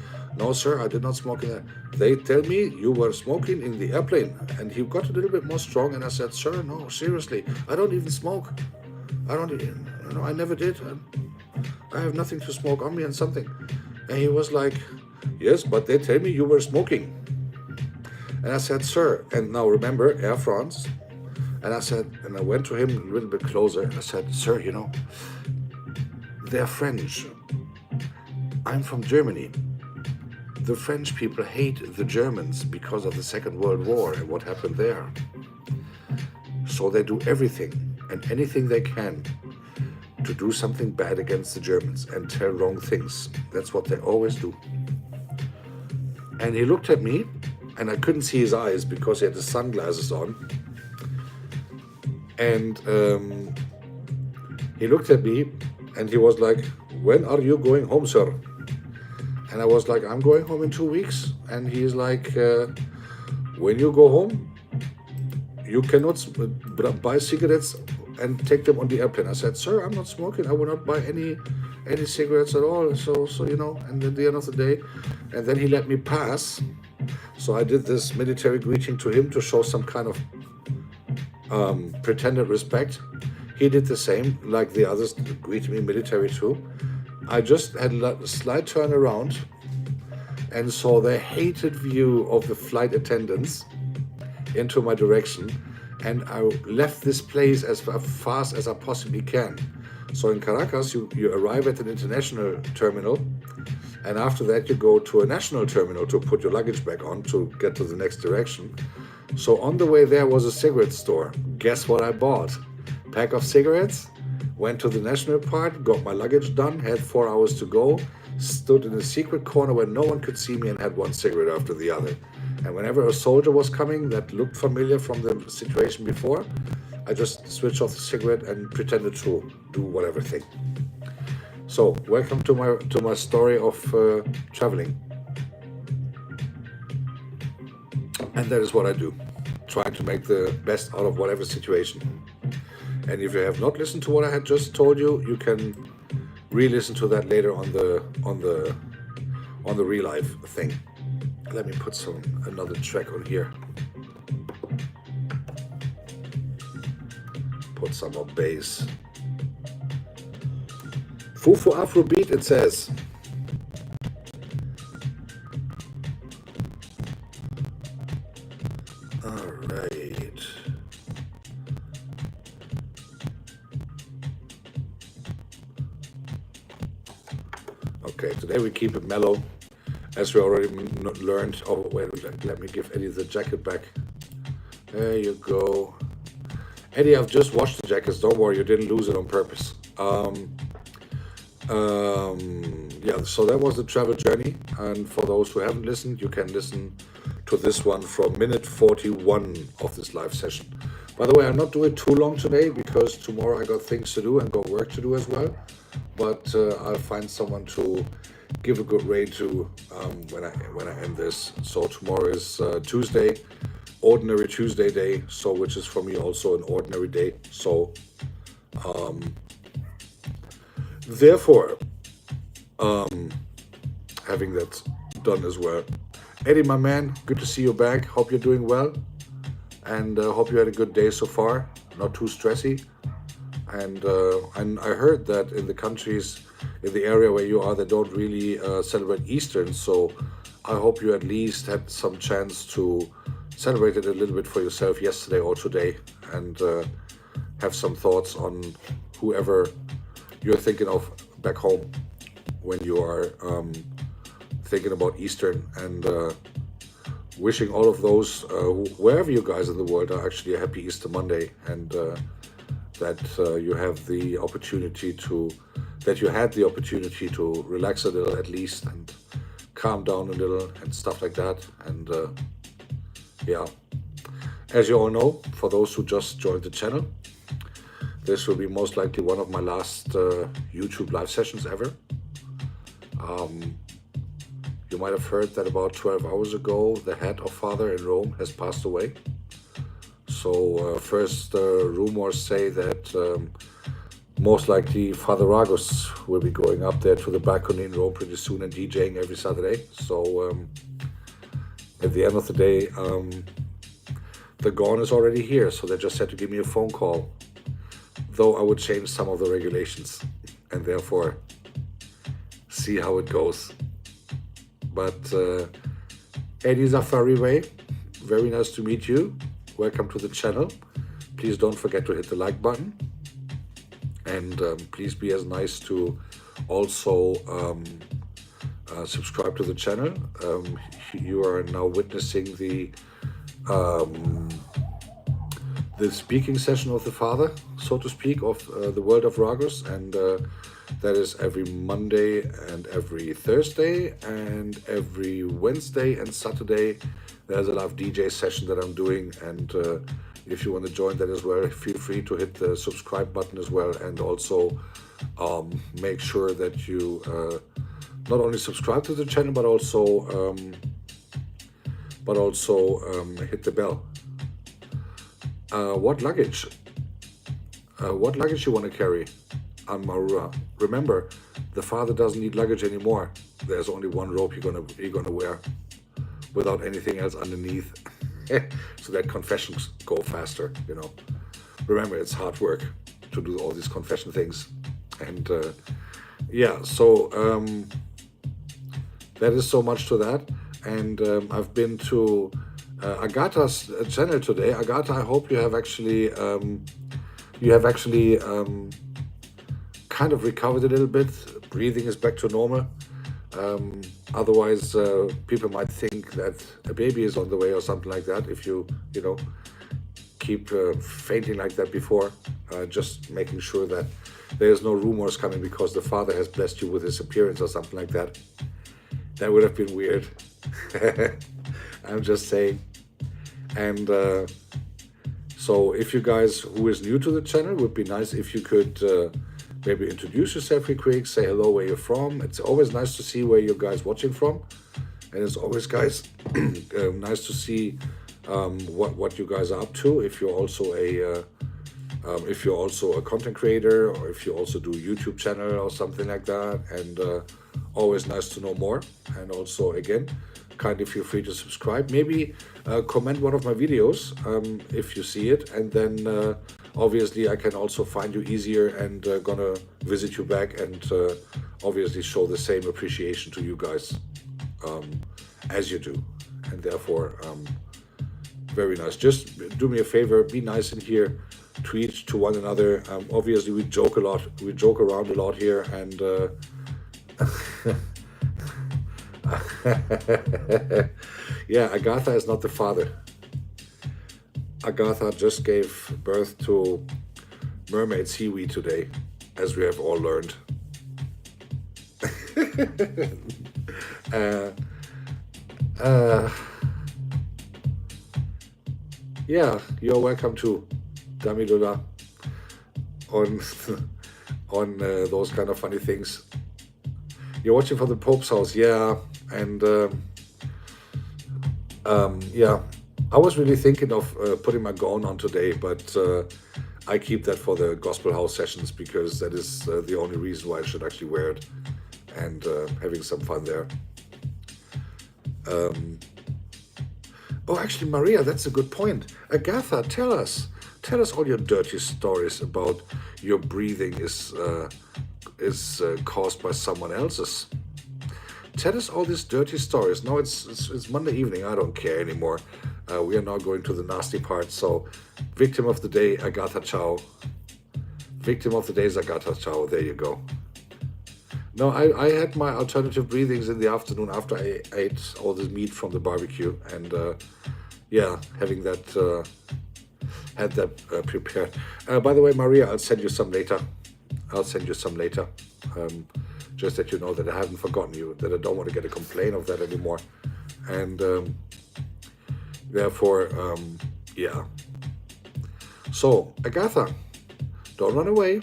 S1: "No, sir, I did not smoke in that. They tell me you were smoking in the airplane." And he got a little bit more strong. And I said, "Sir, no, seriously, I don't even smoke. I never did. I have nothing to smoke on me and something." And he was like, "Yes, but they tell me you were smoking." And I said, "Sir," and now remember, Air France. And I went to him a little bit closer, and I said, "Sir, they're French. I'm from Germany. The French people hate the Germans because of the Second World War and what happened there. So they do everything and anything they can to do something bad against the Germans and tell wrong things. That's what they always do." And he looked at me, and I couldn't see his eyes because he had the sunglasses on. And he looked at me, and he was like, "When are you going home, sir?" And I was like, "I'm going home in 2 weeks." And he's like, "When you go home, you cannot buy cigarettes and take them on the airplane. I said, sir, I'm not smoking. I will not buy any cigarettes at all. So and at the end of the day, and then he let me pass. So I did this military greeting to him to show some kind of pretended respect. He did the same, like the others greeted me military too. I just had a slight turn around and saw the hated view of the flight attendants into my direction, and I left this place as fast as I possibly can. So in Caracas, you arrive at an international terminal, and after that you go to a national terminal to put your luggage back on to get to the next direction. So on the way there was a cigarette store. Guess what I bought? Pack of cigarettes, went to the national part, got my luggage done, had 4 hours to go, stood in a secret corner where no one could see me and had one cigarette after the other. And whenever a soldier was coming that looked familiar from the situation before, I just switched off the cigarette and pretended to do whatever thing. So welcome to my story of traveling. And that is what I do, trying to make the best out of whatever situation. And if you have not listened to what I had just told you, you can re-listen to that later on the real life thing. Let me put another track on here. Put some more bass. Fufu Afrobeat, it says. All right. Okay, today we keep it mellow, as we already learned. Oh, wait, let me give Eddie the jacket back. There you go. Eddie, I've just washed the jackets. Don't worry, you didn't lose it on purpose. Yeah, so that was the travel journey. And for those who haven't listened, you can listen to this one from minute 41 of this live session. By the way, I'm not doing too long today because tomorrow I got things to do and got work to do as well. But I'll find someone to give a good rate to when I end this. So tomorrow is Tuesday, ordinary Tuesday day. So which is for me also an ordinary day. So therefore, having that done as well. Eddie, my man, good to see you back. Hope you're doing well, and hope you had a good day so far. Not too stressy. And I heard that in the countries, in the area where you are, they don't really celebrate Easter. So I hope you at least had some chance to celebrate it a little bit for yourself yesterday or today, and have some thoughts on whoever you're thinking of back home when you are thinking about Easter, and wishing all of those, wherever you guys in the world are, actually a happy Easter Monday, and that you have the opportunity that you had the opportunity to relax a little at least, and calm down a little and stuff like that. And yeah, as you all know, for those who just joined the channel, this will be most likely one of my last YouTube live sessions ever. You might have heard that about 12 hours ago, the head of Father in Rome has passed away. So first rumors say that most likely Father Ragus will be going up there to the balcony in Rome pretty soon and DJing every Saturday. So at the end of the day, the gone is already here. So they just had to give me a phone call. Though I would change some of the regulations and therefore see how it goes. But Eddie Zafari, very nice to meet you. Welcome to the channel. Please don't forget to hit the like button. And please be as nice to also subscribe to the channel. You are now witnessing the speaking session of the Father, so to speak, of the world of Ragus, and that is every Monday and every Thursday and every Wednesday and Saturday. There's a live DJ session that I'm doing, and if you want to join that as well, feel free to hit the subscribe button as well, and also make sure that you not only subscribe to the channel but also hit the bell. What luggage? What luggage you want to carry on Marua? Remember, the father doesn't need luggage anymore. There's only one robe you're gonna wear, without anything else underneath, so that confessions go faster. Remember, it's hard work to do all these confession things, and yeah. So that is so much to that. And I've been to Agatha's channel today. Agatha, I hope you have actually kind of recovered a little bit. Breathing is back to normal. Otherwise, people might think that a baby is on the way or something like that. If you keep fainting like that before, just making sure that there's no rumors coming because the father has blessed you with his appearance or something like that. That would have been weird. I'm just saying. And so if you guys who is new to the channel, would be nice if you could maybe introduce yourself real quick, say hello, where you're from. It's always nice to see where you guys watching from, and it's always, guys, nice to see what you guys are up to. If you're also a content creator, or if you also do YouTube channel or something like that, and always nice to know more. And also, again, kindly feel free to subscribe. Maybe comment one of my videos if you see it, and then obviously I can also find you easier and gonna visit you back, and obviously show the same appreciation to you guys as you do. And therefore, very nice. Just do me a favor, be nice in here, tweet to one another. Obviously we joke a lot, we joke around a lot here, and yeah, Agatha is not the father. Agatha just gave birth to mermaid seaweed today, as we have all learned. Yeah, you're welcome to Damilula on those kind of funny things. You're watching from the Pope's house, yeah, and yeah. I was really thinking of putting my gown on today, but I keep that for the Gospel House sessions, because that is the only reason why I should actually wear it, and having some fun there. Oh, actually, Maria, that's a good point. Agatha, tell us all your dirty stories about your breathing is caused by someone else's. Tell us all these dirty stories. No, it's Monday evening. I don't care anymore. We are now going to the nasty part. So, victim of the day, Agatha Chow. Victim of the day is Agatha Chow. There you go. No, I had my alternative breathings in the afternoon after I ate all the meat from the barbecue, and yeah, having that had that prepared. By the way, Maria, I'll send you some later. Just that you know that I haven't forgotten you, that I don't want to get a complaint of that anymore. And therefore, yeah. So, Agatha, don't run away.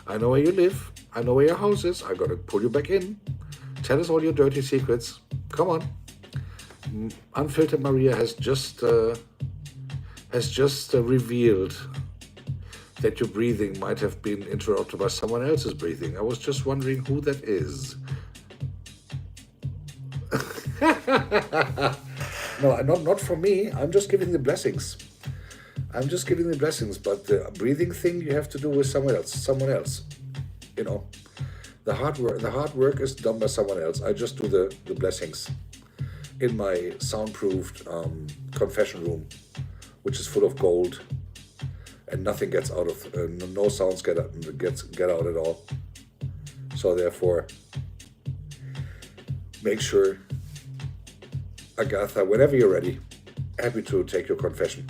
S1: I know where you live. I know where your house is. I'm going to pull you back in. Tell us all your dirty secrets. Come on. Unfiltered Maria has just revealed that your breathing might have been interrupted by someone else's breathing. I was just wondering who that is. No, not from me. I'm just giving the blessings. But the breathing thing you have to do with someone else. You know, the hard work is done by someone else. I just do the blessings in my soundproofed confession room, which is full of gold. And nothing gets out of, no sounds get out at all. So therefore, make sure, Agatha, whenever you're ready, happy to take your confession.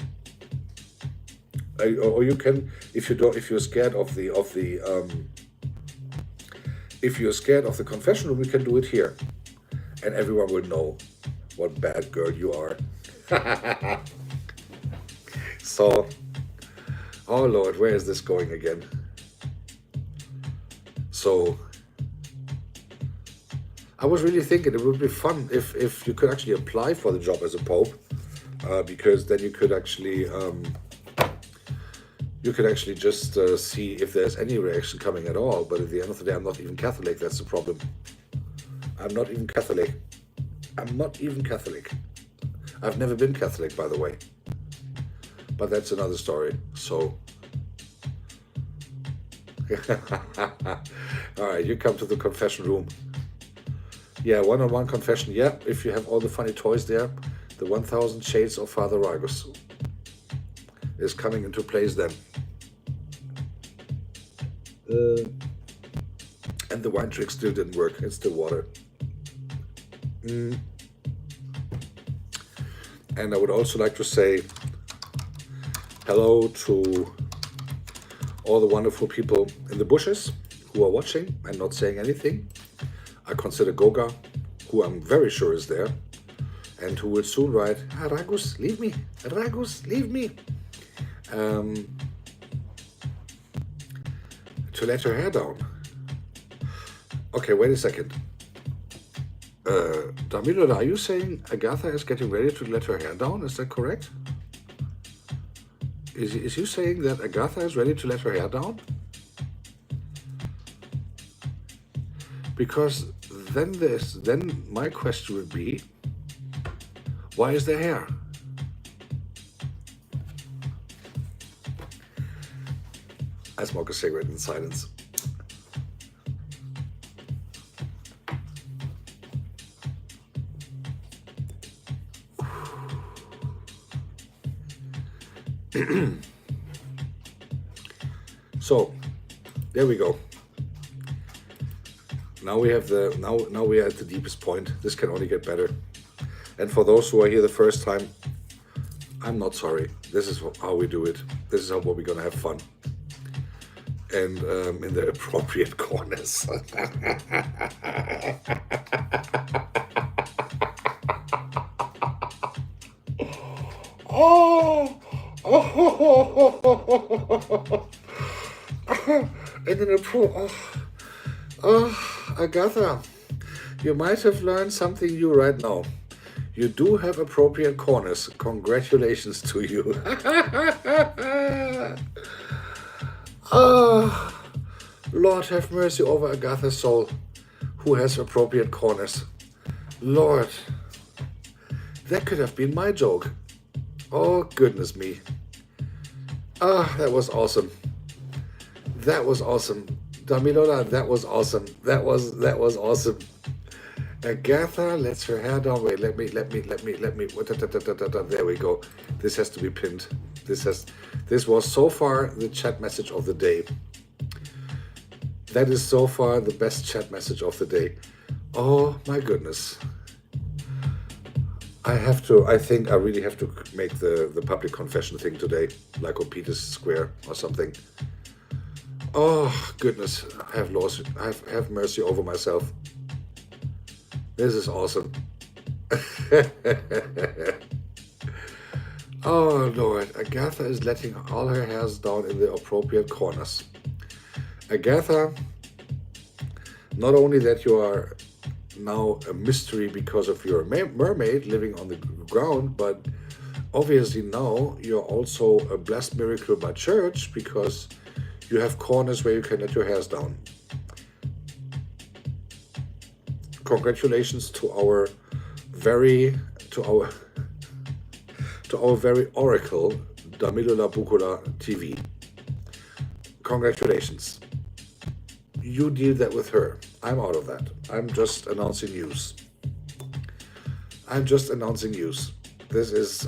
S1: Or you can, if you're scared of the confession room, you can do it here, and everyone will know what bad girl you are. So. Oh Lord, where is this going again? So, I was really thinking it would be fun if you could actually apply for the job as a pope, because then you could actually you can actually just see if there's any reaction coming at all. But at the end of the day, I'm not even Catholic. That's the problem. I'm not even Catholic. I'm not even Catholic. I've never been Catholic, by the way. But that's another story. So, all right, you come to the confession room. Yeah, one-on-one confession. Yeah, if you have all the funny toys there, the 1000 Shades of Father Ragus is coming into place then. And the wine trick still didn't work. It's still water. And I would also like to say hello to all the wonderful people in the bushes who are watching and not saying anything. I consider Goga, who I'm very sure is there, and who will soon write, Ragus, leave me. Ragus, leave me. To let her hair down. Okay, wait a second. Damilo, are you saying Agatha is getting ready to let her hair down? Is that correct? Is you saying that Agatha is ready to let her hair down? Because then my question would be, why is there hair? I smoke a cigarette in silence. So, there we go. Now we have now we are at the deepest point. This can only get better. And for those who are here the first time, I'm not sorry. This is how we do it. This is how we're gonna have fun. And in the appropriate corners. And then Agatha, you might have learned something new right now. You do have appropriate corners. Congratulations to you. Lord have mercy over Agatha's soul, who has appropriate corners. Lord, that could have been my joke. Oh, goodness me. That was awesome. That was awesome. Damilola, that was awesome. That was awesome. Agatha lets her hair down. Wait, let me. There we go. This has to be pinned. This was so far the chat message of the day. That is so far the best chat message of the day. Oh my goodness. I think I really have to make the public confession thing today, like on Peter's Square or something. Oh goodness, have mercy over myself. This is awesome. Oh Lord, Agatha is letting all her hairs down in the appropriate corners. Agatha, not only that you are now a mystery because of your mermaid living on the ground, but obviously now you're also a blessed miracle by church because you have corners where you can let your hairs down. Congratulations to our very oracle Damilula Bukula TV. Congratulations. You deal that with her. I'm out of that. I'm just announcing news. This is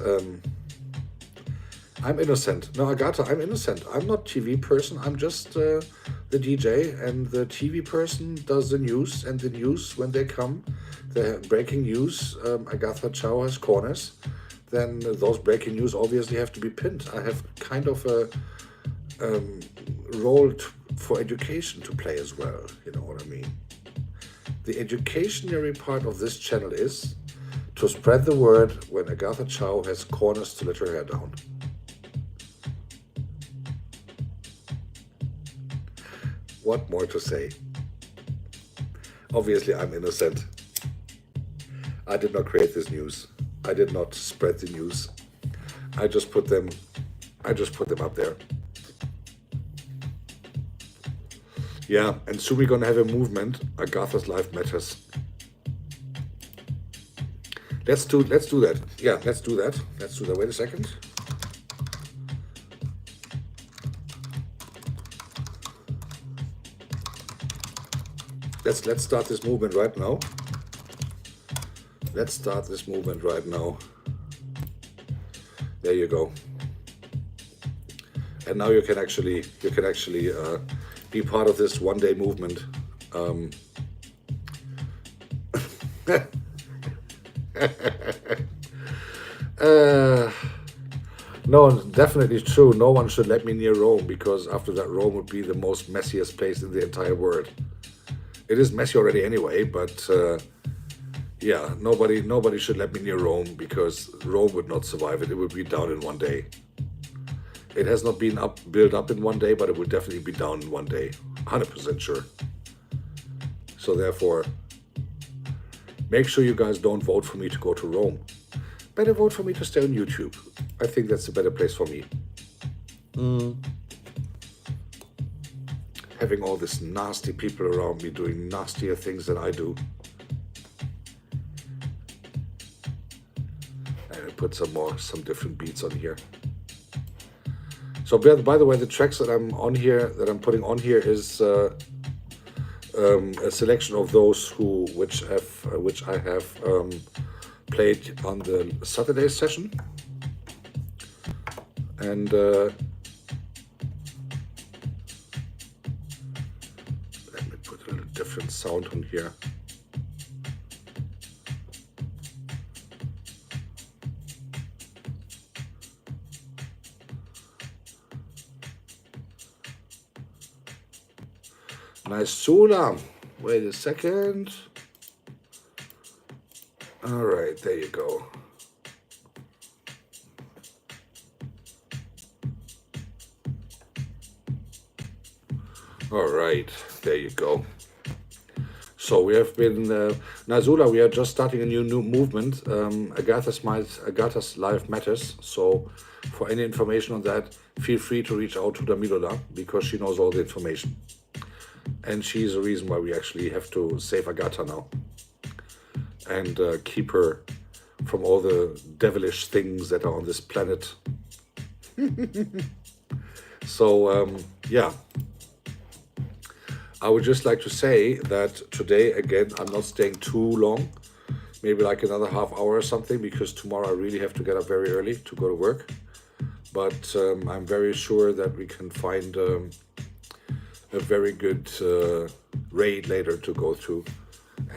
S1: I'm innocent. No, Agatha, I'm innocent. I'm not TV person. I'm just the DJ, and the TV person does the news, and the news, when they come, the breaking news, Agatha Chow has corners, then those breaking news obviously have to be pinned. I have kind of a role for education to play as well, you know what I mean? The educationary part of this channel is to spread the word when Agatha Chow has corners to let her hair down. What more to say? Obviously, I'm innocent. I did not create this news. I did not spread the news. I just put them up there. Yeah, and soon we're gonna have a movement. Agatha's life matters. Let's do that. Yeah, let's do that. Let's do that. Wait a second. Let's start this movement right now. Let's start this movement right now. There you go. And now you can actually be part of this one-day movement. No, definitely true. No one should let me near Rome, because after that, Rome would be the most messiest place in the entire world. It is messy already anyway, but yeah, nobody should let me near Rome, because Rome would not survive it. It would be down in one day. It has not been built up in one day, but it will definitely be down in one day. 100% sure. So therefore, make sure you guys don't vote for me to go to Rome. Better vote for me to stay on YouTube. I think that's a better place for me. Having all these nasty people around me doing nastier things than I do. And I put some different beats on here. So by the way, the tracks that I'm putting on here is a selection of those which I have played on the Saturday session, and let me put a little different sound on here. Nice Sula. Wait a second. All right, there you go. All right, there you go. So we have been Nazula. We are just starting a new movement. Agatha's life matters. So for any information on that, feel free to reach out to Damilola, because she knows all the information. And she's the reason why we actually have to save Agatha now and keep her from all the devilish things that are on this planet. So, yeah. I would just like to say that today, again, I'm not staying too long, maybe like another half hour or something, because tomorrow I really have to get up very early to go to work. But I'm very sure that we can find a very good raid later to go through,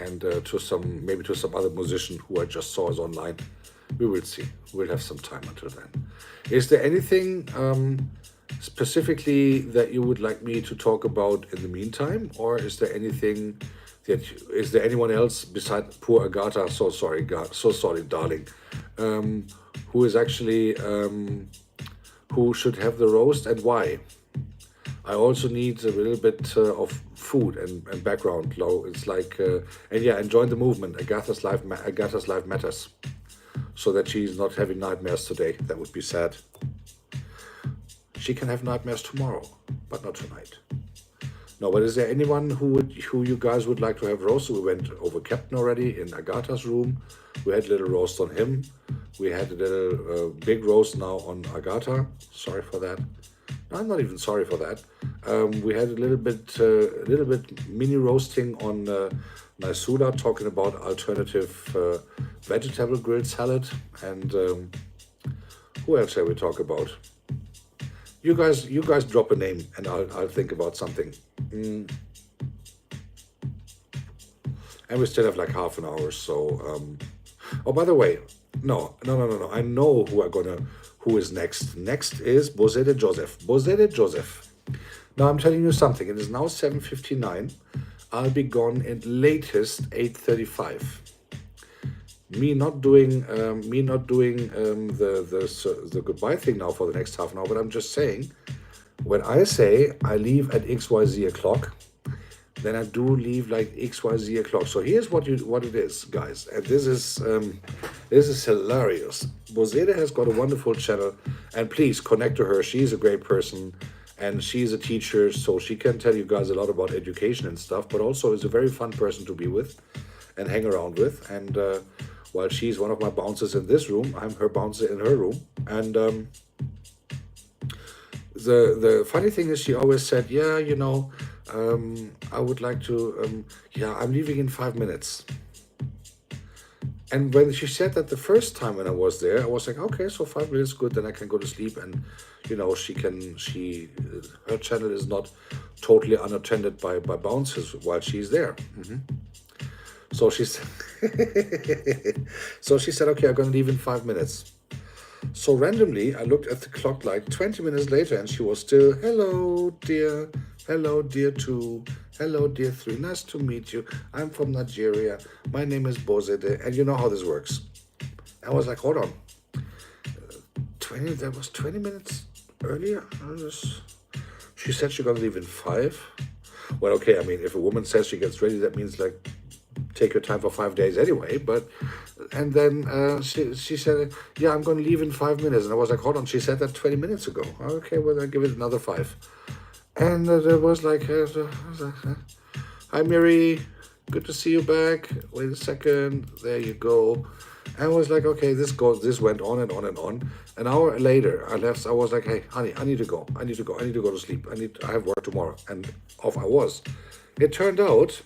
S1: and to some other musician who I just saw is online. We will see. We'll have some time until then. Is there anything specifically that you would like me to talk about in the meantime, or is there anything is there anyone else besides poor Agatha? So sorry, darling. Who is actually who should have the roast, and why? I also need a little bit of food and background. It's like, and yeah, and join the movement. Agatha's life matters, so that she's not having nightmares today. That would be sad. She can have nightmares tomorrow, but not tonight. No, but is there anyone who you guys would like to have roast? We went over Captain already in Agatha's room. We had a little roast on him. We had a little big roast now on Agatha. Sorry for that. No, I'm not even sorry for that. We had a little bit mini roasting on Naisula, talking about alternative vegetable grilled salad, and who else shall we talk about? You guys drop a name, and I'll think about something. And we still have like half an hour, so. Oh, by the way, no. I know who is next. Next is Bozede Joseph. Now I'm telling you something. It is now 7:59. I'll be gone at latest 8:35. Me not doing the goodbye thing now for the next half an hour. But I'm just saying, when I say I leave at XYZ o'clock, then I do leave like XYZ o'clock. So here's what it is, guys, and this is hilarious. Bozede has got a wonderful channel, and please connect to her. She's a great person, and she's a teacher, so she can tell you guys a lot about education and stuff, but also is a very fun person to be with and hang around with. And while she's one of my bouncers in this room, I'm her bouncer in her room. And the funny thing is, she always said, yeah, you know, I would like to, yeah, I'm leaving in 5 minutes. And when she said that the first time when I was there, I was like, okay, so 5 minutes, good, then I can go to sleep. And, you know, her channel is not totally unattended by bouncers while she's there. So she said, okay, I'm going to leave in 5 minutes. So randomly, I looked at the clock like 20 minutes later, and she was still, hello, dear 2, hello, dear 3, nice to meet you. I'm from Nigeria. My name is Bozede, and you know how this works. I was like, hold on. That was 20 minutes earlier? She said she's going to leave in 5. Well, okay, I mean, if a woman says she gets ready, that means like, take your time for 5 days anyway. But and then she said, yeah, I'm going to leave in 5 minutes. And I was like, hold on, she said that 20 minutes ago. Okay, well, I'll give it another 5. And there was like, hi Mary, good to see you back. Wait a second, there you go. And I was like, okay, this went on and on and on. An hour later, I left. I was like, hey, honey, I need to go to sleep. I have work tomorrow. And off I was. It turned out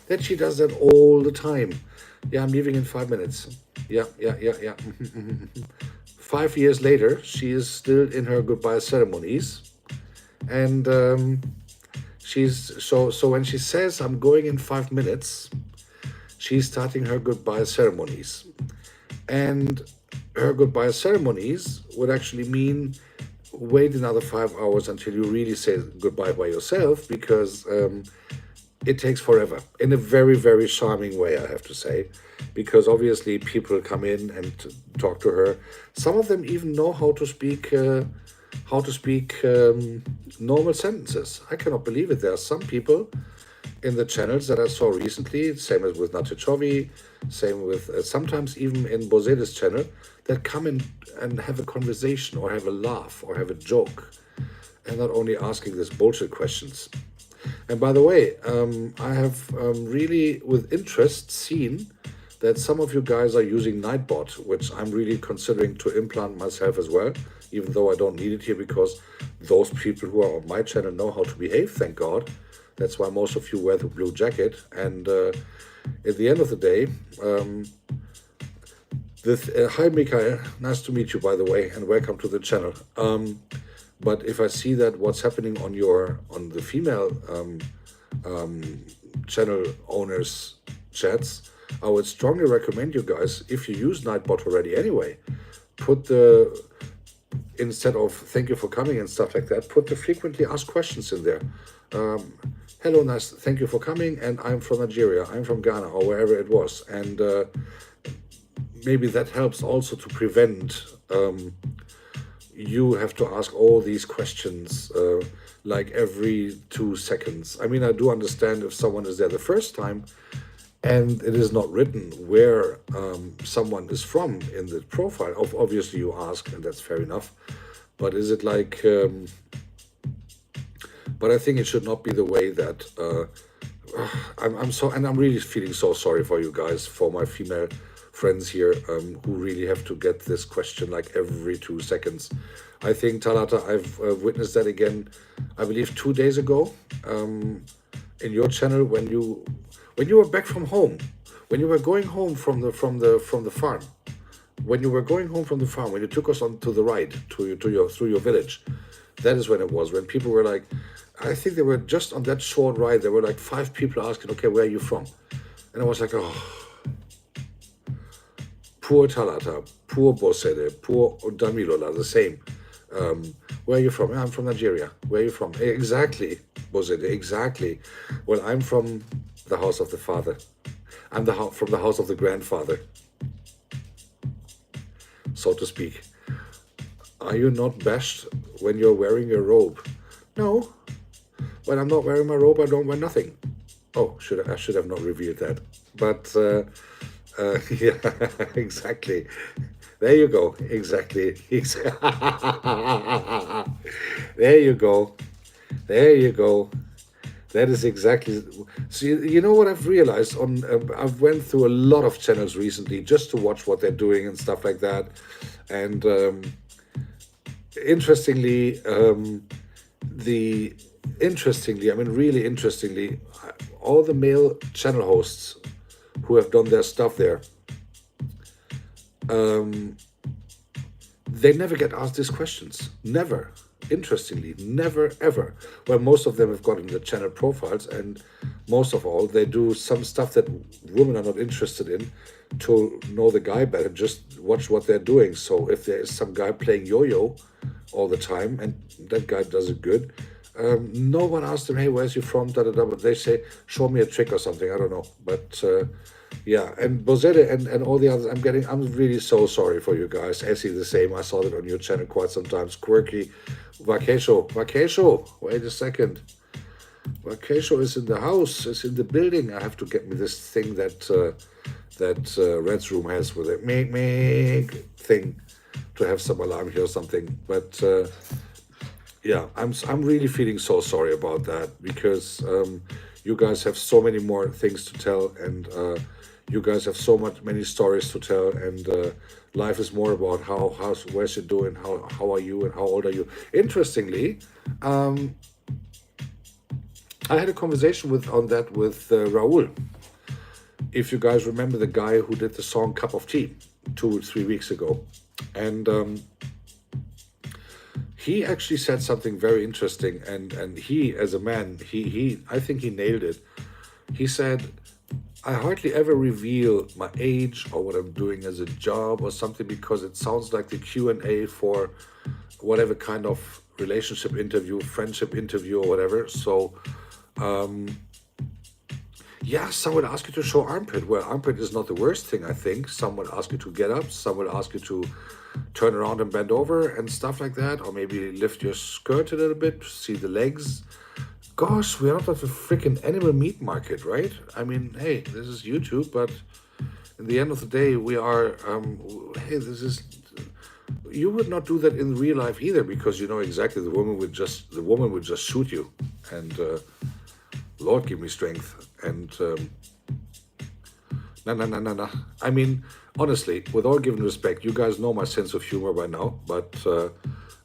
S1: that she does that all the time. Yeah, I'm leaving in 5 minutes. Yeah. 5 years later, she is still in her goodbye ceremonies. And so when she says, I'm going in 5 minutes, she's starting her goodbye ceremonies. And her goodbye ceremonies would actually mean wait another 5 hours until you really say goodbye by yourself, because it takes forever, in a very, very charming way, I have to say, because obviously people come in and talk to her. Some of them even know how to speak normal sentences. I cannot believe it. There are some people in the channels that I saw recently, same as with Natichovi, same with sometimes even in Bozede's channel, that come in and have a conversation or have a laugh or have a joke, and not only asking these bullshit questions. And by the way, I have really with interest seen that some of you guys are using Nightbot, which I'm really considering to implant myself as well, even though I don't need it here, because those people who are on my channel know how to behave, thank God. That's why most of you wear the blue jacket. And at the end of the day, hi Mikael, nice to meet you, by the way, and welcome to the channel. But if I see that what's happening on the female channel owners' chats, I would strongly recommend you guys, if you use Nightbot already anyway, instead of thank you for coming and stuff like that, put the frequently asked questions in there. Hello, nice, thank you for coming, and I'm from Nigeria, I'm from Ghana, or wherever it was. And maybe that helps also to prevent you have to ask all these questions like every 2 seconds. I mean, I do understand if someone is there the first time and it is not written where someone is from in the profile. Obviously you ask, and that's fair enough. But is it like, but I think it should not be the way that, I'm really feeling so sorry for you guys, for my female friends here who really have to get this question like every 2 seconds. I think, Talata, I've witnessed that again, I believe 2 days ago in your channel, when you were back from home, when you were going home from the farm, when you were going home from the farm, when you took us on to the ride through your village. That is when it was, when people were like, I think they were just on that short ride, there were like 5 people asking, okay, where are you from? And I was like, oh, poor Talata, poor Bosede, poor Damilola, the same. Where are you from? I'm from Nigeria. Where are you from? Exactly, Bosede, exactly. Well, I'm from the house of the father. I'm from the house of the grandfather, so to speak. Are you not bashed when you're wearing a robe? No. When I'm not wearing my robe, I don't wear nothing. Oh, I should have not revealed that. But Yeah, exactly. There you go. Exactly. There you go. There you go. That is exactly. So you know what I've realized on I've went through a lot of channels recently just to watch what they're doing and stuff like that, and interestingly, the interestingly, I mean really interestingly, all the male channel hosts who have done their stuff there, they never get asked these questions. Never. Interestingly, never ever. Well, most of them have gotten the channel profiles, and most of all, they do some stuff that women are not interested in to know the guy better. Just watch what they're doing. So if there is some guy playing yo-yo all the time, and that guy does it good, no one asks them, "Hey, where's you from?" Da da da. But they say, "Show me a trick or something." I don't know, but. Yeah, and Bozette and all the others, I'm really so sorry for you guys. Essie the same. I saw that on your channel quite sometimes. Quirky, Vacation, wait a second. Vacation is in the house, is in the building. I have to get me this thing that Red's room has with it. Make thing to have some alarm here or something. But yeah, I'm really feeling so sorry about that because you guys have so many more things to tell, and you guys have so many stories to tell, and life is more about how's where's you doing, how are you, and how old are you. Interestingly, I had a conversation on that with Raul. If you guys remember the guy who did the song "Cup of Tea" 2 or 3 weeks ago, and he actually said something very interesting, and he as a man, he I think he nailed it. He said, "I hardly ever reveal my age or what I'm doing as a job or something because it sounds like the Q&A for whatever kind of relationship interview, friendship interview, or whatever." So yeah, some would ask you to show armpit. Well, armpit is not the worst thing, I think. Some would ask you to get up. Some would ask you to turn around and bend over and stuff like that. Or maybe lift your skirt a little bit, see the legs. Gosh, we're not at a freaking animal meat market, right? I mean, hey, this is YouTube, but in the end of the day, we are, hey, this is, you would not do that in real life either because you know exactly the woman would just shoot you. And Lord, give me strength. And no. I mean, honestly, with all given respect, you guys know my sense of humor by now. But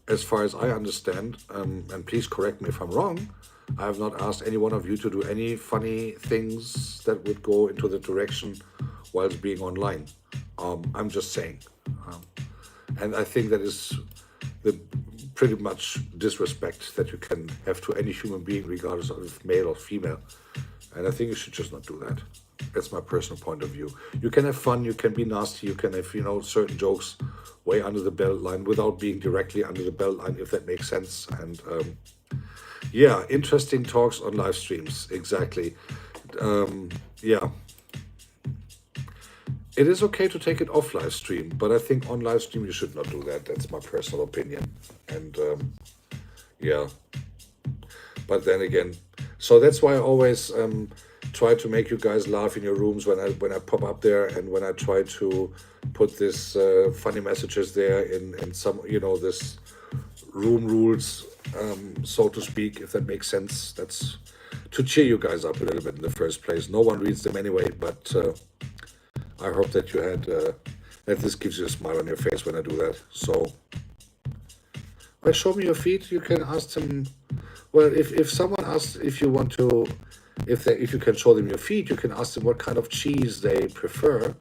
S1: as far as I understand, and please correct me if I'm wrong, I have not asked any one of you to do any funny things that would go into the direction whilst being online. I'm just saying. And I think that is the pretty much disrespect that you can have to any human being, regardless of male or female. And I think you should just not do that. That's my personal point of view. You can have fun, you can be nasty, you can have, certain jokes way under the belt line without being directly under the belt line, if that makes sense. And yeah, interesting talks on live streams. Exactly. Yeah. It is okay to take it off live stream, but I think on live stream you should not do that. That's my personal opinion. And yeah. But then again, so that's why I always try to make you guys laugh in your rooms when I pop up there, and when I try to put this funny messages there in some, this room rules, so to speak, if that makes sense. That's to cheer you guys up a little bit in the first place. No one reads them anyway, but I hope that you had that this gives you a smile on your face when I do that. So, well, show me your feet. You can ask them. Well, if someone asks if you want to, if you can show them your feet, you can ask them what kind of cheese they prefer,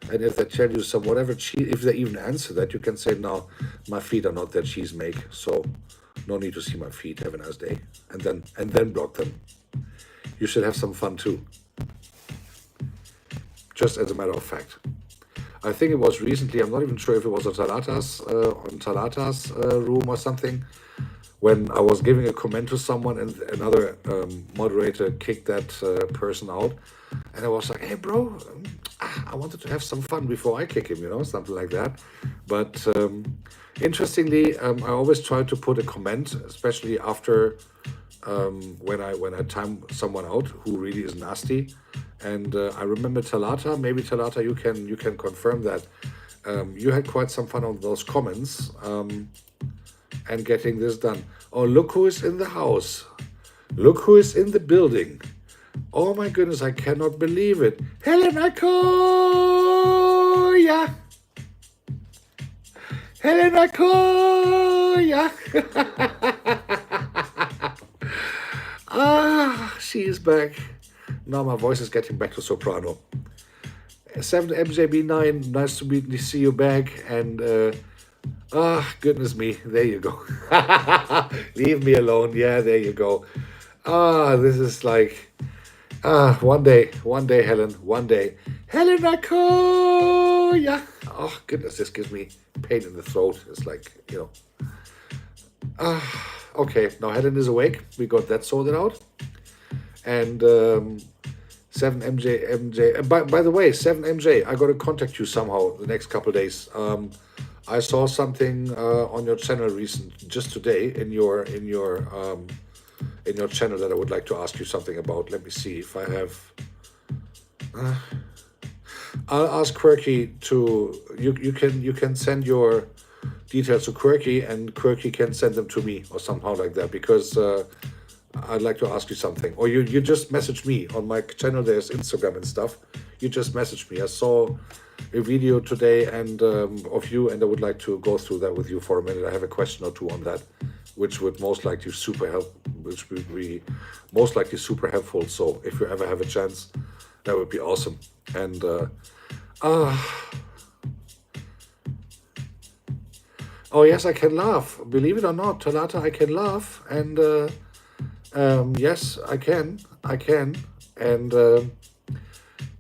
S1: and if they tell you some whatever cheese, if they even answer that, you can say, "No, my feet are not that cheese make, so no need to see my feet. Have a nice day," and then block them. You should have some fun too. Just as a matter of fact. I think it was recently, I'm not even sure if it was on Talata's room or something, when I was giving a comment to someone and another moderator kicked that person out. And I was like, "Hey, bro, I wanted to have some fun before I kick him, something like that." But interestingly, I always try to put a comment, especially after when I time someone out who really is nasty. And I remember Talata. Maybe Talata, you can confirm that. You had quite some fun on those comments and getting this done. Oh, look who is in the house. Look who is in the building. Oh my goodness, I cannot believe it. Helena Koya! Helena Koya! Ah, she is back. Now my voice is getting back to soprano. 7MJB9, nice to see you back. And goodness me, there you go. Leave me alone. Yeah, there you go. This is like one day, Helen, one day. Helena Koya. Oh goodness, this gives me pain in the throat. It's like, okay, now Helen is awake. We got that sorted out. And 7MJ, by the way, 7MJ, I got to contact you somehow the next couple of days. I saw something on your channel just today in your channel that I would like to ask you something about. Let me see if I have. I'll ask Quirky to you can send your details to Quirky, and Quirky can send them to me or somehow like that, because I'd like to ask you something. Or you just message me on my channel. There's Instagram and stuff. You just message me. I saw a video today and of you, and I would like to go through that with you for a minute. I have a question or two on that, which would most likely which would be most likely super helpful. So if you ever have a chance, that would be awesome. And oh yes, I can laugh. Believe it or not, Talata, I can laugh. And yes, I can, and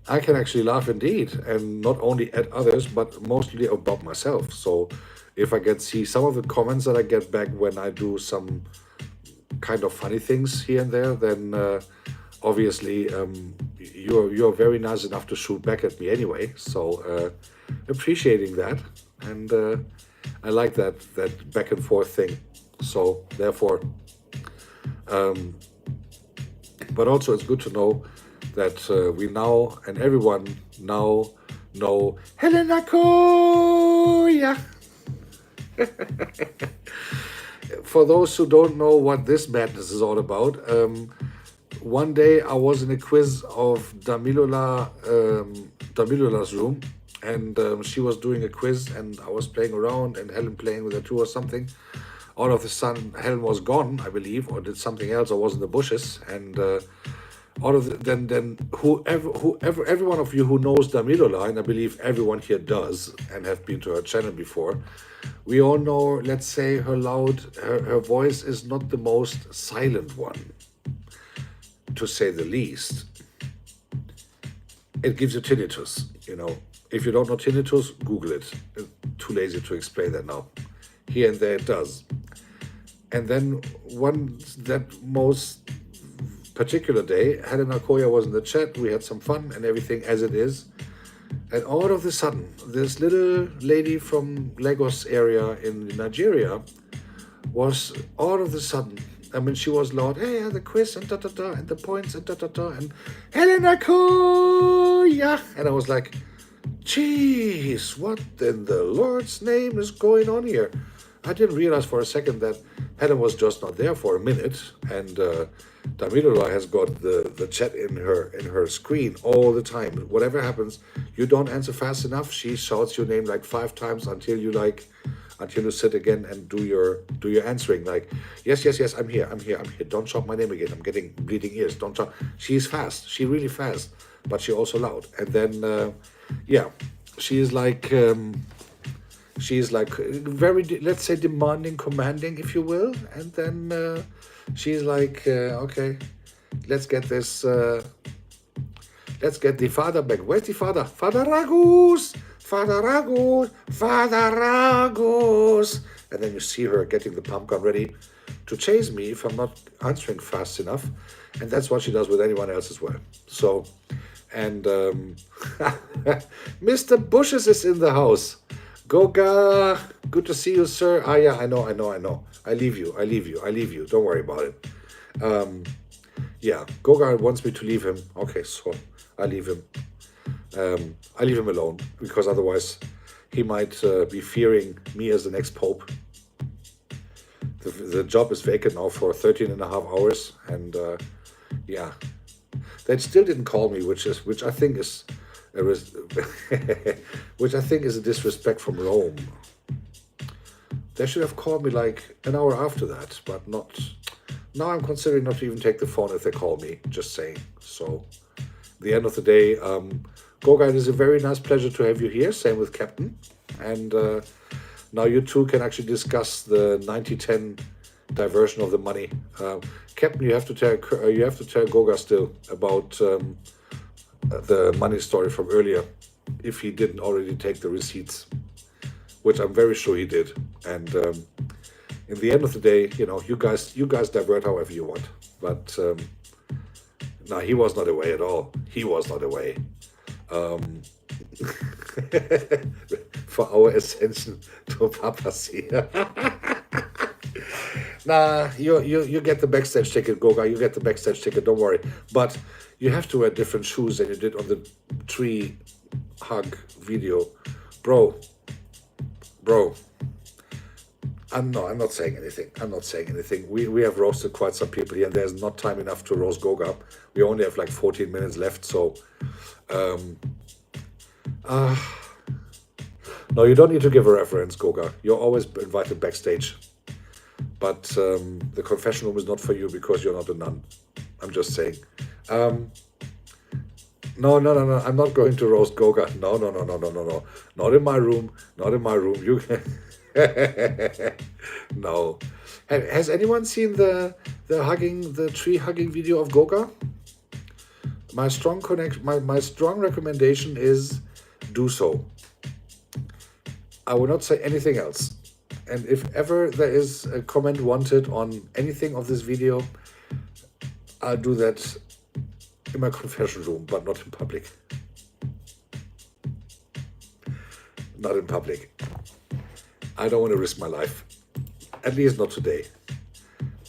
S1: I can actually laugh indeed, and not only at others, but mostly about myself. So if I see some of the comments that I get back when I do some kind of funny things here and there, then obviously you're very nice enough to shoot back at me anyway. So appreciating that, and I like that back and forth thing. So therefore, but also it's good to know that we now and everyone now know Helena Koya. For those who don't know what this madness is all about, one day I was in a quiz of Damilola's room, and she was doing a quiz, and I was playing around, and Helen playing with her too or something. All of a sudden, Helen was gone, I believe, or did something else, or was in the bushes, and then every one of you who knows Damilola, and I believe everyone here does, and have been to her channel before, we all know, let's say, her voice is not the most silent one, to say the least. It gives you tinnitus, If you don't know tinnitus, Google it. Too lazy to explain that now. Here and there it does. And then that most particular day, Helena Koya was in the chat. We had some fun and everything as it is. And all of a sudden, this little lady from Lagos area in Nigeria was all of a sudden, she was loud, hey, the quiz and da-da-da, and the points and da-da-da, and Helena Koya. And I was like, geez, what in the Lord's name is going on here? I didn't realize for a second that Helen was just not there for a minute, and Damilola has got the chat in her screen all the time. Whatever happens, you don't answer fast enough, she shouts your name like 5 times until you sit again and do your answering, like yes, I'm here. Don't shout my name again. I'm getting bleeding ears. Don't shout. She's fast. She really fast, but she also loud. And then she's like very, let's say, demanding, commanding, if you will. And then she's like, okay, let's get the father back. Where's the father? Father Ragus! And then you see her getting the pump gun ready to chase me if I'm not answering fast enough. And that's what she does with anyone else as well. So, and Mr. Bushes is in the house. Goga, good to see you, sir. Yeah, I know. I leave you. Don't worry about it. Yeah, Goga wants me to leave him. Okay, so I leave him. I leave him alone, because otherwise he might be fearing me as the next pope. The job is vacant now for 13 and a half hours, and yeah, they still didn't call me, which I think is which I think is a disrespect from Rome. They should have called me like an hour after that, but not. Now I'm considering not to even take the phone if they call me, just saying. So, at the end of the day, Goga, it is a very nice pleasure to have you here. Same with Captain. And now you two can actually discuss the 90-10 diversion of the money. Captain, you have to tell Goga still about the money story from earlier, if he didn't already take the receipts, which I'm very sure he did. And in the end of the day, you know, you guys divert however you want. But no, he was not away at all. He was not away. For our ascension to papacy. Nah, you get the backstage ticket, Goga. You get the backstage ticket. Don't worry. But you have to wear different shoes than you did on the tree hug video, bro. I'm not saying anything. I'm not saying anything. We have roasted quite some people here, and there's not time enough to roast Goga. We only have like 14 minutes left, so no, you don't need to give a reference, Goga. You're always invited backstage. But the confession room is not for you because you're not a nun. I'm just saying. No. I'm not going to roast Goga. No. Not in my room. Not in my room. You no. Has anyone seen the tree hugging video of Goga? My strong recommendation is do so. I will not say anything else. And if ever there is a comment wanted on anything of this video, I'll do that in my confession room, but not in public. Not in public. I don't want to risk my life. At least not today.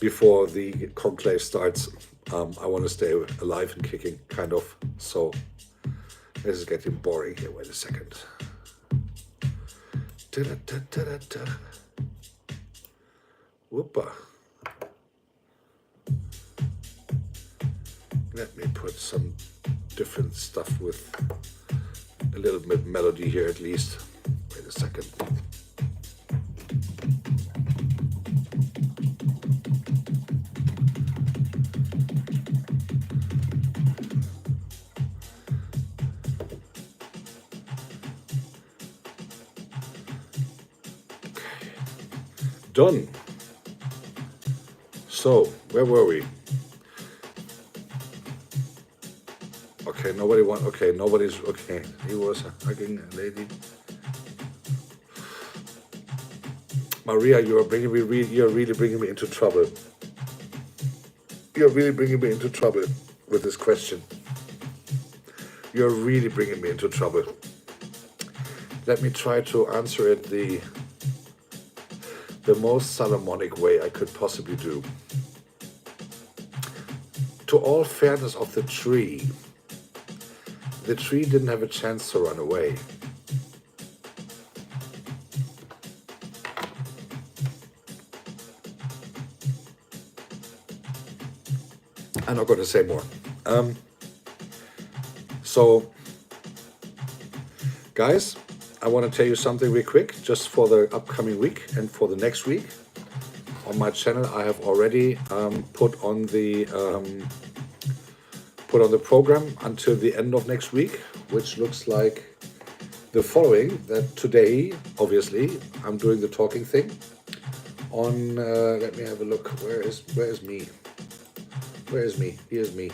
S1: Before the conclave starts, I want to stay alive and kicking, kind of. So, this is getting boring here. Wait a second. Whoopa. Let me put some different stuff with a little bit melody here at least. Wait a second. Done. So, where were we? Okay, nobody's, okay, he was hugging a lady. Maria, you're really bringing me into trouble. You're really bringing me into trouble with this question. You're really bringing me into trouble. Let me try to answer it the most Solomonic way I could possibly do. To all fairness of the tree didn't have a chance to run away. I'm not going to say more. So, guys, I want to tell you something real quick, just for the upcoming week and for the next week. On my channel, I have already put on the program until the end of next week, which looks like the following. That today, obviously, I'm doing the talking thing. On let me have a look. Where is me? Where is me? Here's me.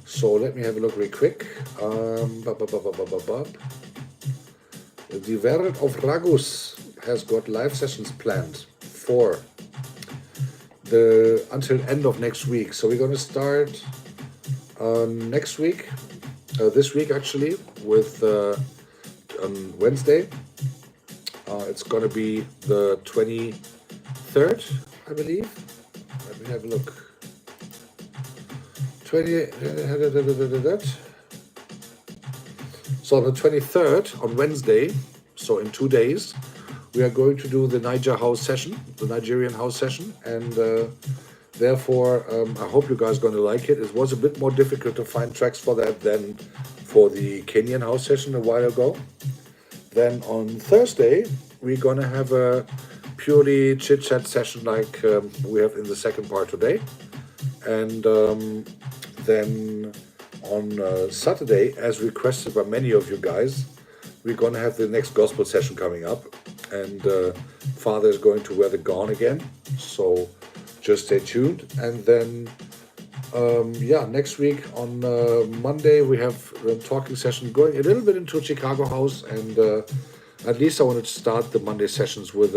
S1: So let me have a look real quick. The World of Ragus has got live sessions planned for until end of next week. So we're going to start next week, this week actually, with on Wednesday. It's going to be the 23rd, I believe. Let me have a look. So on the 23rd, on Wednesday, so in 2 days, we are going to do the Niger house session, the Nigerian house session, and therefore I hope you guys are going to like it. It was a bit more difficult to find tracks for that than for the Kenyan house session a while ago. Then on Thursday, we're going to have a purely chit-chat session like we have in the second part today. And then on Saturday, as requested by many of you guys, we're going to have the next gospel session coming up. And Father is going to wear the gown again. So just stay tuned. And then, yeah, next week on Monday, we have a talking session going a little bit into Chicago house. And at least I wanted to start the Monday sessions with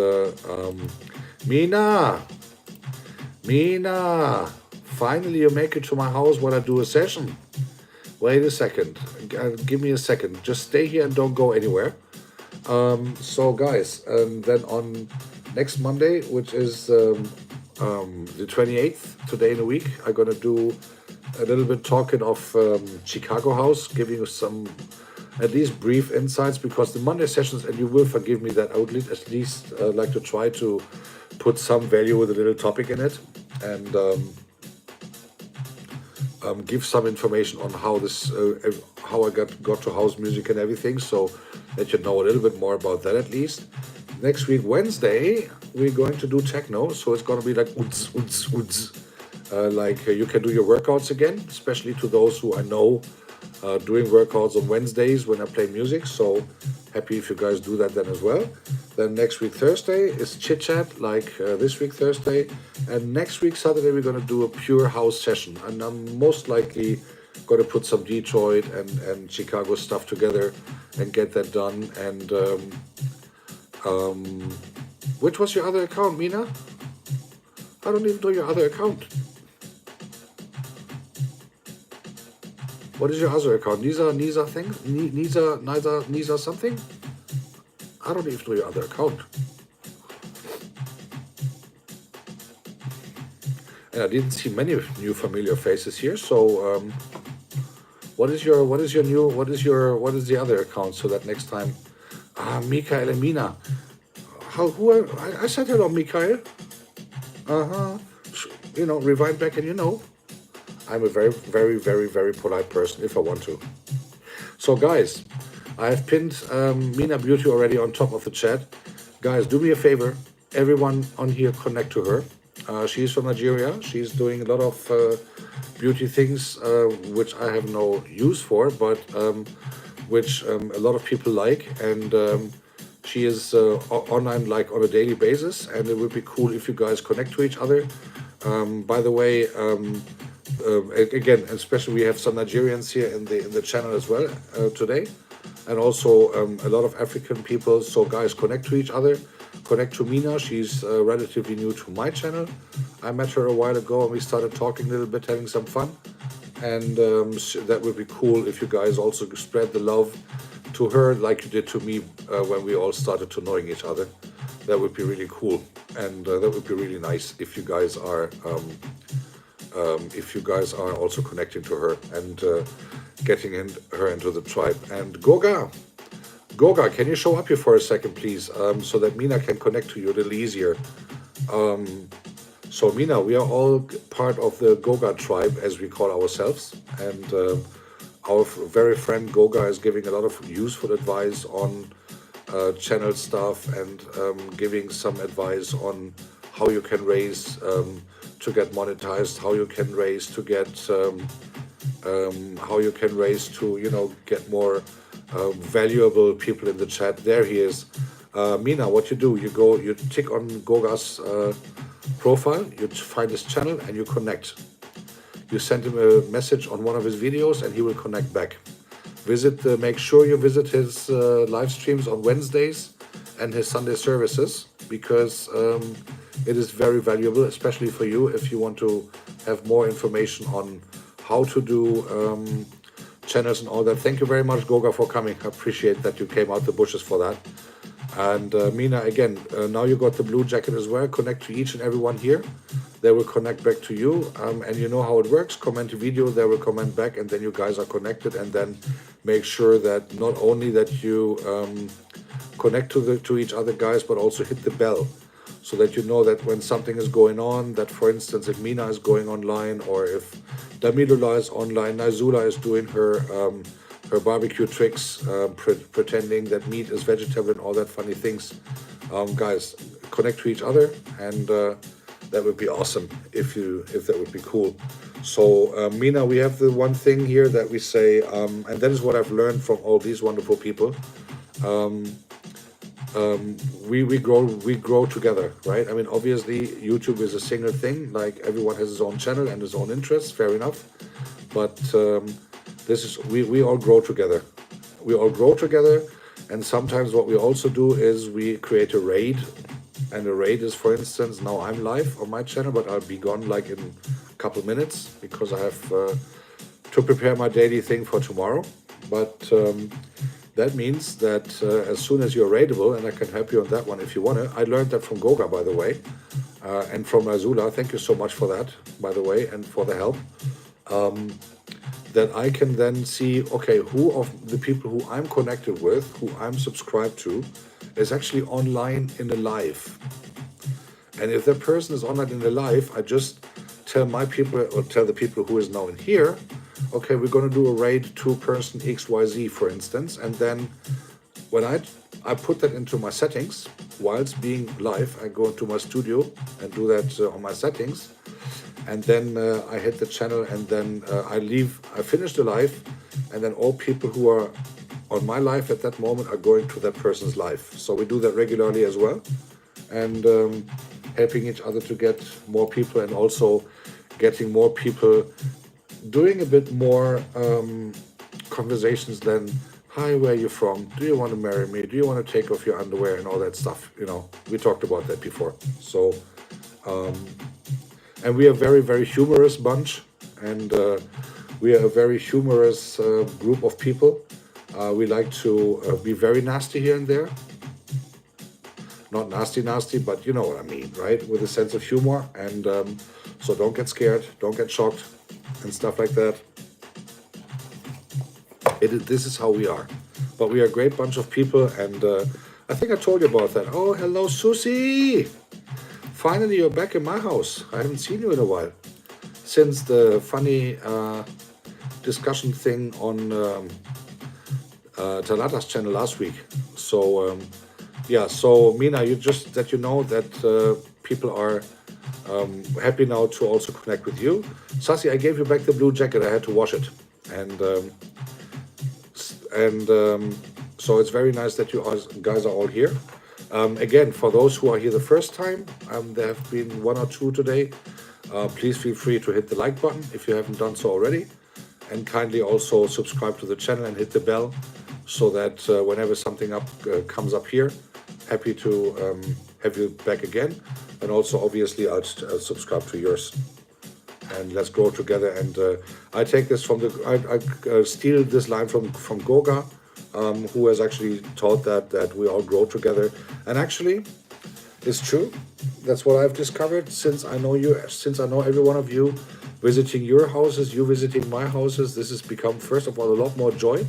S1: Mina, finally you make it to my house while I do a session. Wait a second, give me a second. Just stay here and don't go anywhere. So guys, then on next Monday, which is the 28th, today in a week, I'm gonna do a little bit talking of Chicago house, giving you some at least brief insights, because the Monday sessions, and you will forgive me that I would at least like to try to put some value with a little topic in it, and give some information on how this, how I got to house music and everything, so that you know a little bit more about that at least. Next week, Wednesday, we're going to do techno, so it's going to be like like you can do your workouts again, especially to those who I know doing workouts on Wednesdays when I play music. So happy if you guys do that then as well. Then next week Thursday is chit chat like this week Thursday, and next week Saturday we're going to do a pure house session, and I'm most likely going to put some Detroit and Chicago stuff together and get that done. And which was your other account, Mina? I don't even know your other account. What is your other account? Nisa thing? Nisa something? I don't even know your other account. And I didn't see many new familiar faces here. So what is the other account, so that next time? Mikael and Mina. I said hello, Mikael. You know, rewind back and you know. I'm a very, very, very, very polite person if I want to. So guys, I have pinned Mina Beauty already on top of the chat. Guys, do me a favor. Everyone on here, connect to her. She's from Nigeria. She's doing a lot of beauty things, which I have no use for, but which a lot of people like. And she is online like on a daily basis. And it would be cool if you guys connect to each other. By the way, again, especially we have some Nigerians here in the channel as well today, and also a lot of African people. So guys, connect to each other, connect to Mina. She's relatively new to my channel. I met her a while ago and we started talking a little bit, having some fun, and that would be cool if you guys also spread the love to her like you did to me when we all started to knowing each other. That would be really cool, and that would be really nice if you guys are also connecting to her and getting her into the tribe. And Goga, can you show up here for a second, please, so that Mina can connect to you a little easier. So Mina, we are all part of the Goga tribe, as we call ourselves, and our very friend Goga is giving a lot of useful advice on channel stuff, and giving some advice on how you can raise to get monetized, how you can raise to get get more valuable people in the chat. There he is. Mina, what you do, you tick on Goga's profile, you find his channel and you connect. You send him a message on one of his videos and he will connect back. Make sure you visit his live streams on Wednesdays and his Sunday services, because it is very valuable, especially for you if you want to have more information on how to do channels and all that. Thank you very much, Goga, for coming. I appreciate that you came out the bushes for that. And Mina, again, now you got the blue jacket as well. Connect to each and every one here. they will connect back to you, and you know how it works. Comment a video, they will comment back, and then you guys are connected, and then make sure that not only that you connect to each other, guys, but also hit the bell, so that you know that when something is going on, that for instance, if Mina is going online, or if Damilula is online, Naizula is doing her barbecue tricks, pretending that meat is vegetable and all that funny things. Guys, connect to each other, and that would be awesome if that would be cool. So Mina, we have the one thing here that we say, and that is what I've learned from all these wonderful people. We grow together, right? I mean, obviously YouTube is a single thing, like everyone has his own channel and his own interests, fair enough, but this is we all grow together. We all grow together, and sometimes what we also do is we create a raid, and a raid is, for instance, now I'm live on my channel, but I'll be gone like in a couple minutes because I have to prepare my daily thing for tomorrow. But that means that as soon as you're raidable, and I can help you on that one if you want to. I learned that from Goga, by the way, and from Azula. Thank you so much for that, by the way, and for the help. That I can then see, okay, who of the people who I'm connected with, who I'm subscribed to, is actually online in a live. And if that person is online in a live, I just tell my people, or tell the people who is now in here, okay, we're going to do a raid to person XYZ, for instance, and then when I put that into my settings, whilst being live, I go into my studio and do that on my settings, and then I hit the channel, and then I finish the live, and then all people who are on my live at that moment are going to that person's live. So we do that regularly as well, and helping each other to get more people, and also getting more people doing a bit more conversations than, hi, where are you from? Do you want to marry me? Do you want to take off your underwear and all that stuff? You know, we talked about that before. So, and we are a very, very humorous bunch, and we are a very humorous group of people. We like to be very nasty here and there. Not nasty, but you know what I mean, right? With a sense of humor, and so don't get scared, don't get shocked, and stuff like that. This is how we are. But we are a great bunch of people, and I think I told you about that. Oh, hello, Susie! Finally, you're back in my house. I haven't seen you in a while. Since the funny discussion thing on Talata's channel last week. So, yeah, so Mina, you just that you know that people are happy now to also connect with you. Sasi, I gave you back the blue jacket. I had to wash it, and so it's very nice that you guys are all here. Again, for those who are here the first time, there have been one or two today. Please feel free to hit the like button if you haven't done so already, and kindly also subscribe to the channel and hit the bell, so that whenever something comes up here, happy to have you back again. And also, obviously, I'll subscribe to yours, and let's grow together. And I take this from I steal this line from Goga, who has actually taught that we all grow together. And actually, it's true. That's what I've discovered since I know you, since I know every one of you, visiting your houses, you visiting my houses. This has become, first of all, a lot more joy,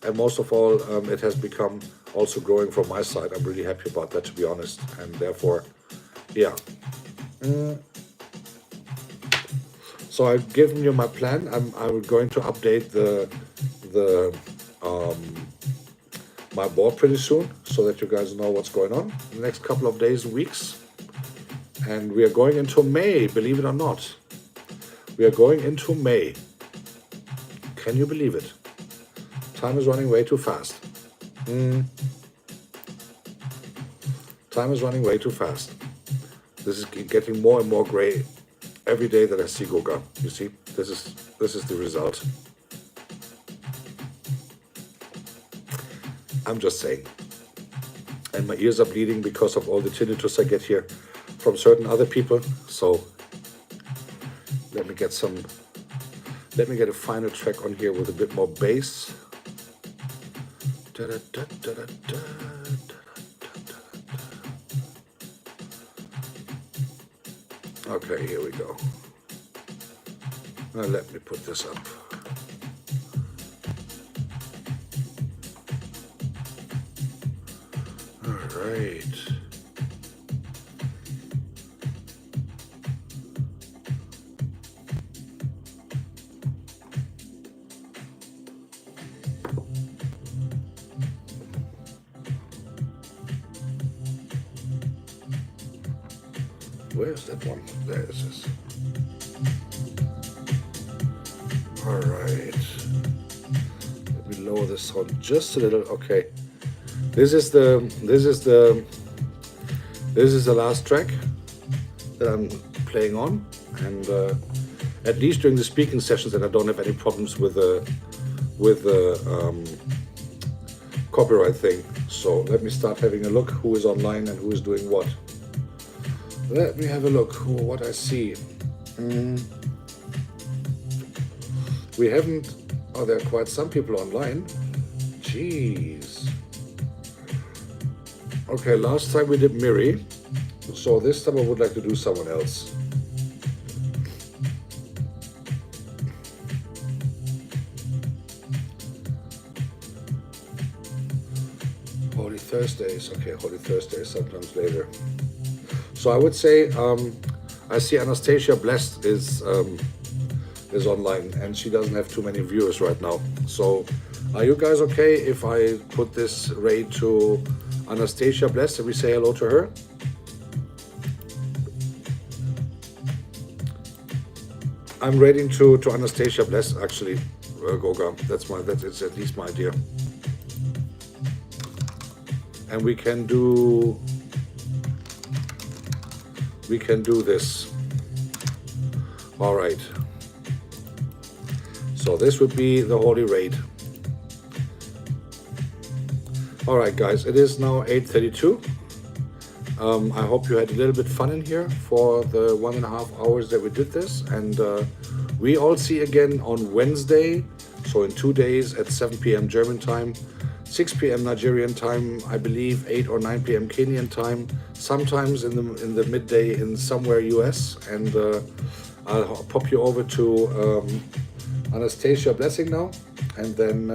S1: and most of all, it has become also growing from my side. I'm really happy about that, to be honest, and therefore, yeah. So I've given you my plan. I'm going to update my board pretty soon, so that you guys know what's going on in the next couple of days and weeks. And we are going into May, believe it or not. We are going into May. Can you believe it? Time is running way too fast. Time is running way too fast. This is getting more and more gray every day that I see Goga. You see, this is the result. I'm just saying. And my ears are bleeding because of all the tinnitus I get here from certain other people. So let me get a final track on here with a bit more bass. Okay, here we go. Now let me put this up. All right. Where's that one? There it is. All right. Let me lower the sound just a little. Okay. This is the last track that I'm playing on, and at least during the speaking sessions, that I don't have any problems with the copyright thing. So let me start having a look who is online and who is doing what. Let me have a look what I see. We haven't. Oh, there are quite some people online. Jeez. Okay, last time we did Miri, so this time I would like to do someone else. Holy Thursdays. Okay, Holy Thursdays sometimes later. So I would say I see Anastasia Blessed is online, and she doesn't have too many viewers right now. So are you guys okay if I put this raid to Anastasia Blessed and we say hello to her? I'm raiding to Anastasia Blessed actually, Goga. It's at least my idea. And we can do this. All right. So this would be the Holy Raid. All right, guys, it is now 8:32. I hope you had a little bit fun in here for the 1.5 hours that we did this. And we all see again on Wednesday, so in 2 days at 7 p.m. German time, 6 p.m. Nigerian time, I believe 8 or 9 p.m. Kenyan time, sometimes in the midday in somewhere US. And I'll pop you over to Anastasia Blessing now, and then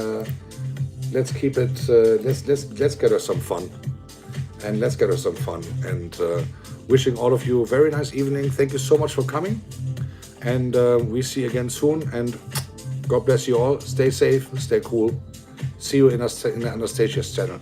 S1: let's keep it. Let's get her some fun, and And wishing all of you a very nice evening. Thank you so much for coming, and we see you again soon. And God bless you all. Stay safe, stay cool. See you in Anastasia's channel.